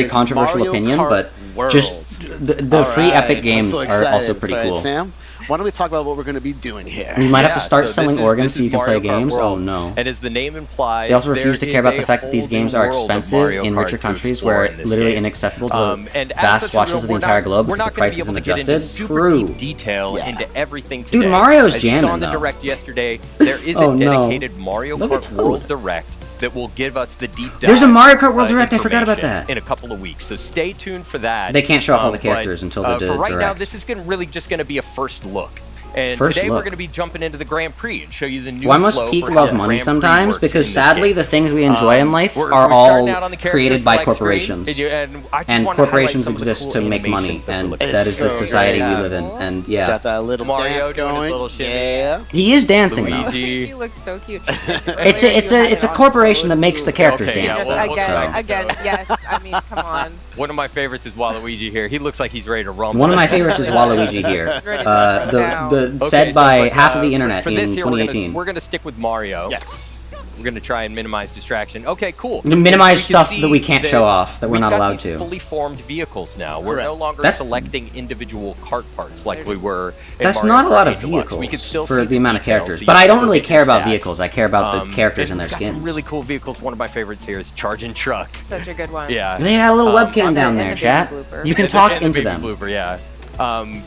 controversial opinion, but just the free Epic games are also pretty cool. Sam, why don't we talk about what we're going to be doing here? We might have to start selling organs so you can play games. Oh no. And as the name implies, they also refuse to care about the fact that these games are expensive in richer countries where it's literally inaccessible to vast swatches of the entire globe because the price isn't adjusted. True. Detail into everything today. Dude, Mario's as you saw jamming on the though. Direct yesterday, there is a dedicated Mario Kart World Direct that will give us the deep dive. There's a Mario Kart World Direct, I forgot about that. In a couple of weeks, so stay tuned for that. They can't show off all the characters until the for right Direct. now, this is really just going to be a first look. And today we're going to be jumping into the Grand Prix and show you the new Why must Peak love money sometimes? Because sadly, the things we enjoy in life are all created by corporations. And corporations exist to make money, and that is the society we live in. And yeah. Got that little dance going. Yeah. He is dancing though. He looks so cute. It's a corporation that makes the characters dance. Again, yes. I mean, come on. One of my favorites is Waluigi here. He looks like he's ready to rumble. One of my favorites is Waluigi here. Said by half of the internet in 2018. We're gonna stick with Mario. Yes. We're gonna try and minimize distraction. Okay, cool. Minimize stuff that we can't show off, that we're not allowed to. We've got these fully formed vehicles now. We're no longer selecting individual cart parts like we were in That's Mario not a lot Kart of 8 Deluxe. We vehicles could still for see the amount of details, characters. so But I you don't can really look at care about stats. vehicles. I care about the characters and their We've got some skins. really cool vehicles. One of my favorites here is Charging Truck. Such a good one. Yeah. They had a little webcam down there, chat. You can talk into them. Blooper, yeah.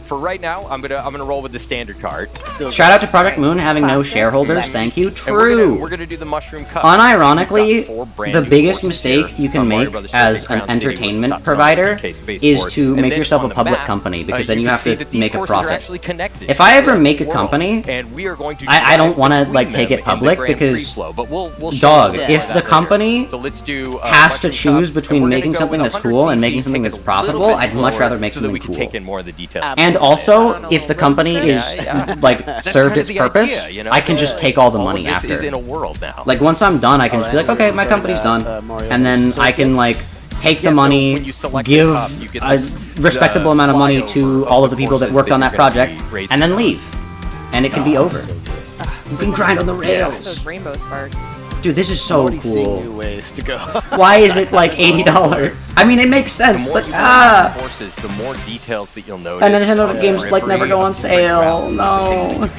For right now, I'm gonna roll with the standard cart. Shout out to Project Moon having no shareholders. Thank you. True. We're gonna do the mushroom cut. Unironically, the biggest mistake you can make as an entertainment provider is to make yourself a public company, because then you have to make a profit. If I ever make a company, I don't want to like take it public because, dog, if the company has to choose between making something that's cool and making something that's profitable, I'd much rather make something cool. And also, if the company is like served its purpose, I can just take all the money after. Like once I'm done, I can just be like, okay, my company's done, and then I can like take the money, give a respectable amount of money to all of the people that worked on that project, and then leave, and it can be over. You can grind on the rails. Those rainbow sparks. Dude, this is so cool. New ways to go. Why is it like $80? I mean, it makes sense, but Horses, the more details that you'll notice. And Nintendo games like never go on sale. No.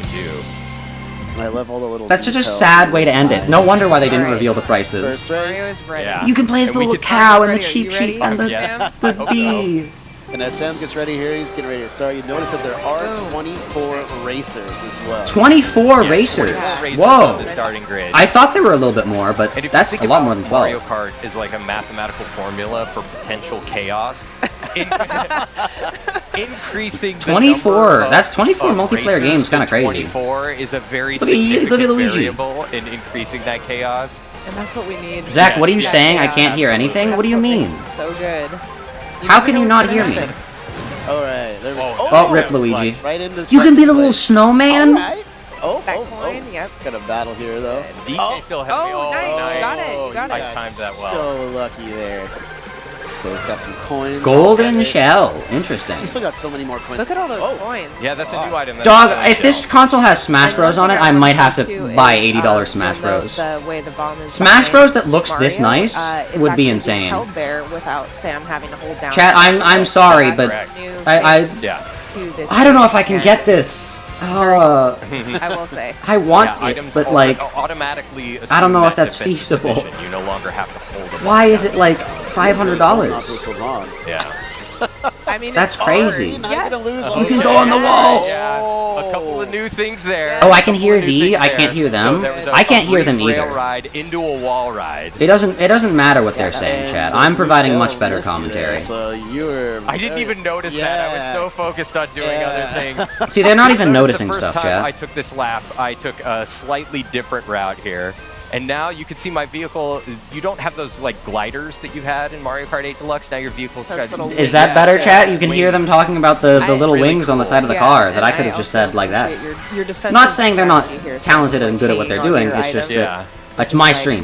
I love all the little. That's such a sad way to end it. No wonder why they didn't reveal the prices. Mario is ready. You can play as the little cow and the cheap and the bee. And as Sam gets ready here, he's getting ready to start. You notice that there are 24 racers as well. 24 racers? Whoa. On the starting grid. I thought there were a little bit more, but that's a lot more than 12. Mario Kart is like a mathematical formula for potential chaos. Increasing 24. That's 24 multiplayer games. Kind of crazy. 24 is a very significant variable in increasing that chaos. And that's what we need. Zach, what are you saying? I can't hear anything? What do you mean? So good. How can you not hear me? Alright, there we go. Oh, rip Luigi. Right into You can be the little snowman? Coin, yep. Got a battle here though. DJ still has me. Oh, nice. Got it. Got it. I timed that well. So lucky there. Both got some coins. Golden shell. Interesting. You still got so many more coins. Look at all those coins. Yeah, that's a new item. Dog, if this console has Smash Bros on it, I might have to buy $80 Smash Bros. The way the bomb is Smash Bros that looks this Mario, nice it's would be actually insane. held there without Sam having to hold down. Chat, I'm sorry, but I don't know if I can get this. I will say. I want it, but like, automatically I don't know if that's feasible. You no longer have to hold them. Why is it like $500? Yeah. I mean, that's crazy. Yes. You can go on the wall. Yeah, a couple of new things there. Oh, I can hear thee. I can't hear them. I can't hear them either. Ride into a wall ride. It doesn't matter what they're saying, Chad. I'm providing much better commentary. So you were. I didn't even notice that. I was so focused on doing other things. See, they're not even noticing the first stuff, time Chad. I took this lap, I took a slightly different route here. And now you can see my vehicle. You don't have those like gliders that you had in Mario Kart 8 Deluxe. Now your vehicle's Is that better, chat? You can hear them talking about the little wings on the side of the car that I could have just said like that. Not saying they're not talented and good at what they're doing. It's just that it's my stream.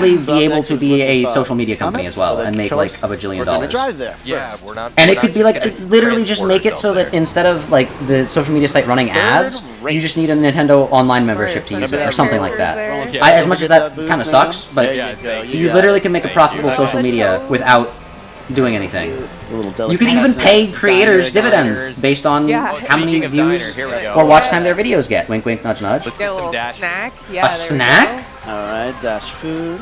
literally So be up able next to is be a Mrs. social media company Summit. as well Well, and then, make of like course, a bajillion we're gonna dollars. drive there Yeah, first. we're not. And we're it could not be like gonna literally just make it transport so that ourselves instead of like the social media site running ads, race. You just need a Nintendo Online membership to use it, or something like that. As much as that kind of sucks, but you literally can make a profitable social media without doing anything. You can even pay creators dividends based on how many views or watch time their videos get. Wink, wink, nudge, nudge. Get a little snack. Yeah, A snack? Alright, dash food.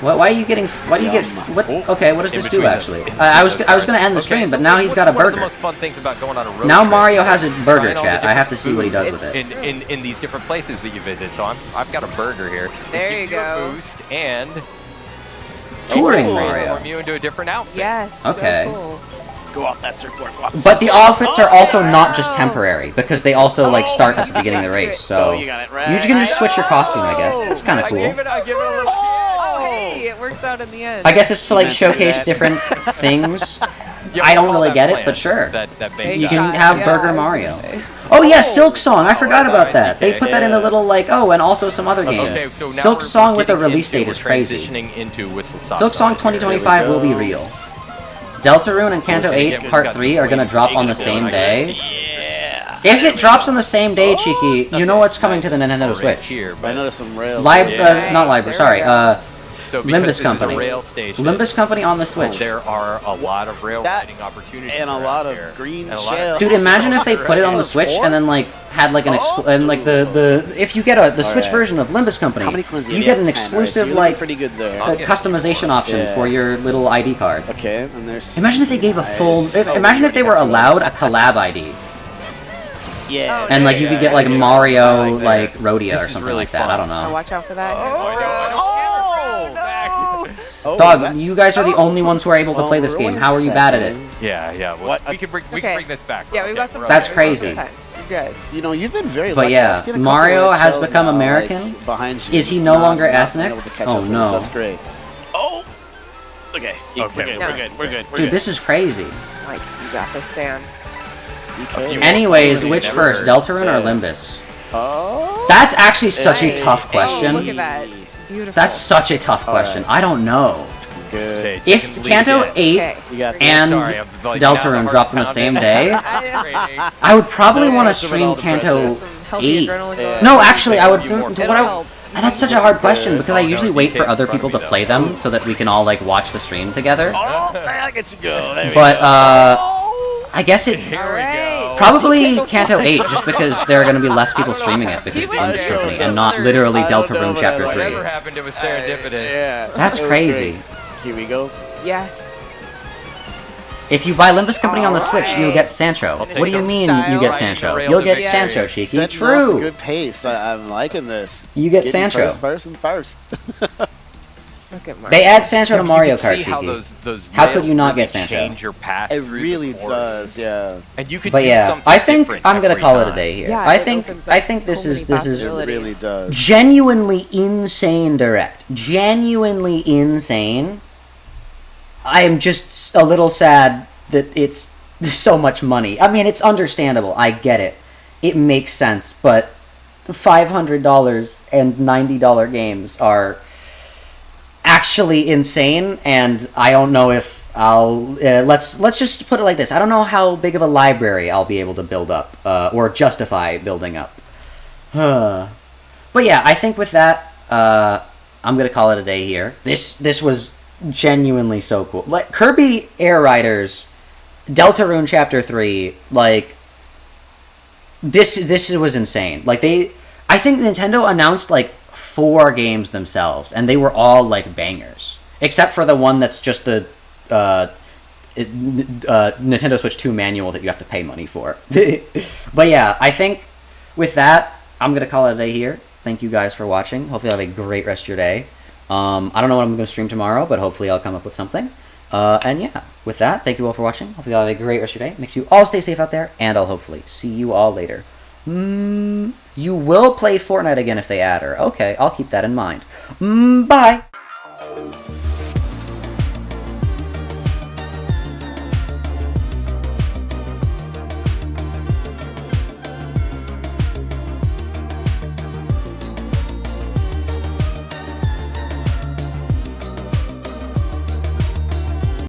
What? Why are you getting? Why do you get? What? Okay, what does this do actually? I was gonna end the stream, but now he's got a burger. One of the most fun things about going on a road Now trip Mario is has a burger, trying all the chat. I have to different see what he does foods with it. in these different places that you visit. So I've got a burger here. There It you gives a go. boost and Touring Mario. transform you into a different outfit. Yes. Okay. So cool. Go off that surfboard. Go off the But the surfboard. outfits are also not just temporary, because they also like start at the beginning of the race. So you got it right. you can just switch your costume, I guess. That's kind of cool. I give it a little. Oh, hey, it works out in the end. I guess it's to like showcase different things. Yeah, I we'll don't call really that get it, planned, but sure. That You can shot, have yeah, Burger I was Mario. gonna say. Oh yeah, Silk Song. I forgot about nice, that. They put that in the little like and also some other games. Okay, so now Silk we're Song with a getting release date we're is crazy. Transitioning into Whistle Stop Silk Song Sign here. 2025 will be real. Deltarune and Kanto 8 Part 3 are gonna drop on the same day. If it drops on the same day, Cheeky, you know what's coming to the Nintendo Switch. Here, I know there's some rails. Not Library, sorry. So because Limbus this is a Company. rail station, Limbus Company on the Switch. there are a lot of rail riding opportunities and a around lot of here. green And a lot of shell. Dude, imagine if they put it on the Switch and then like had like an and like the if you get the Switch version of Limbus Company, How many coins do you you get have? an 10, right? So exclusive you're looking like pretty good there. customization option Yeah. for your little ID card. Okay, and there's. Imagine if they gave a full. Imagine if they were allowed a collab ID. Yeah. And like you could get like Mario like Rhodia or something like that. I don't Oh, know. watch out for that. Dog, you guys are the only ones who are able to play this game. How are you bad at it? Yeah, yeah. Well, we can bring this back. Yeah, we've got some. That's time. crazy. We've got some time. Good. You know, you've been very But lucky. yeah, I've seen a couple Mario red has shells become now, American. Like, behind you. Is he It's no not- longer not ethnic? being able to catch Oh up with us. no. That's great. Oh. Okay. We're good. We're good. We're good. Dude, this is crazy. Like, you got this, Sam. Anyways, which first, Deltarune or Limbus? Oh. That's actually such a tough question. Oh, look at that. Beautiful. That's such a tough question. I don't know. Good. If Kanto 8 and Deltarune dropped on the same day, I would probably want to stream Kanto 8. No, actually, I would. That's such a hard question because I usually wait for other people to play them so that we can all like watch the stream together. Oh, I get to go. There we But go. I guess it probably Kanto 8 just because there are going to be less people streaming it because it's Limbus Company and not literally Deltarune Chapter 3. Whatever happened, it was serendipitous. Yeah. That's crazy. Here we go. Yes. If you buy Limbus Company on the Switch, you'll get Sancho. What do you mean you get Sancho? You'll get Sancho, Cheeky. Setting off a True. good pace. I'm liking this. You get Getting Sancho. First and first. Look at Mario. They add Sancho to Mario You can Kart, see how Cheeky. those How could rails you not really get Sancho? change your path It through really the course. does, yeah. And you could But do yeah, something I think different I'm gonna every call it a time. day here. Yeah, I it think opens up this so is many It possibilities. really does. genuinely insane direct. Genuinely insane. I am just a little sad that it's so much money. I mean, it's understandable. I get it. It makes sense, but $500 and $90 games are actually insane, and I don't know if I'll let's just put it like this. I don't know how big of a library I'll be able to build up or justify building up. But yeah, I think with that I'm gonna call it a day here. This was genuinely so cool. Like Kirby Air Riders Deltarune Chapter 3, like this was insane. Like I think Nintendo announced like 4 games themselves, and they were all like bangers, except for the one that's just the Nintendo Switch 2 manual that you have to pay money for. But yeah, I think with that, I'm gonna call it a day here. Thank you guys for watching. Hopefully, you have a great rest of your day. I don't know what I'm gonna stream tomorrow, but hopefully, I'll come up with something. And yeah, with that, thank you all for watching. Hopefully, you all have a great rest of your day. Make sure you all stay safe out there, and I'll hopefully see you all later. You will play Fortnite again if they add her. Okay, I'll keep that in mind. Bye!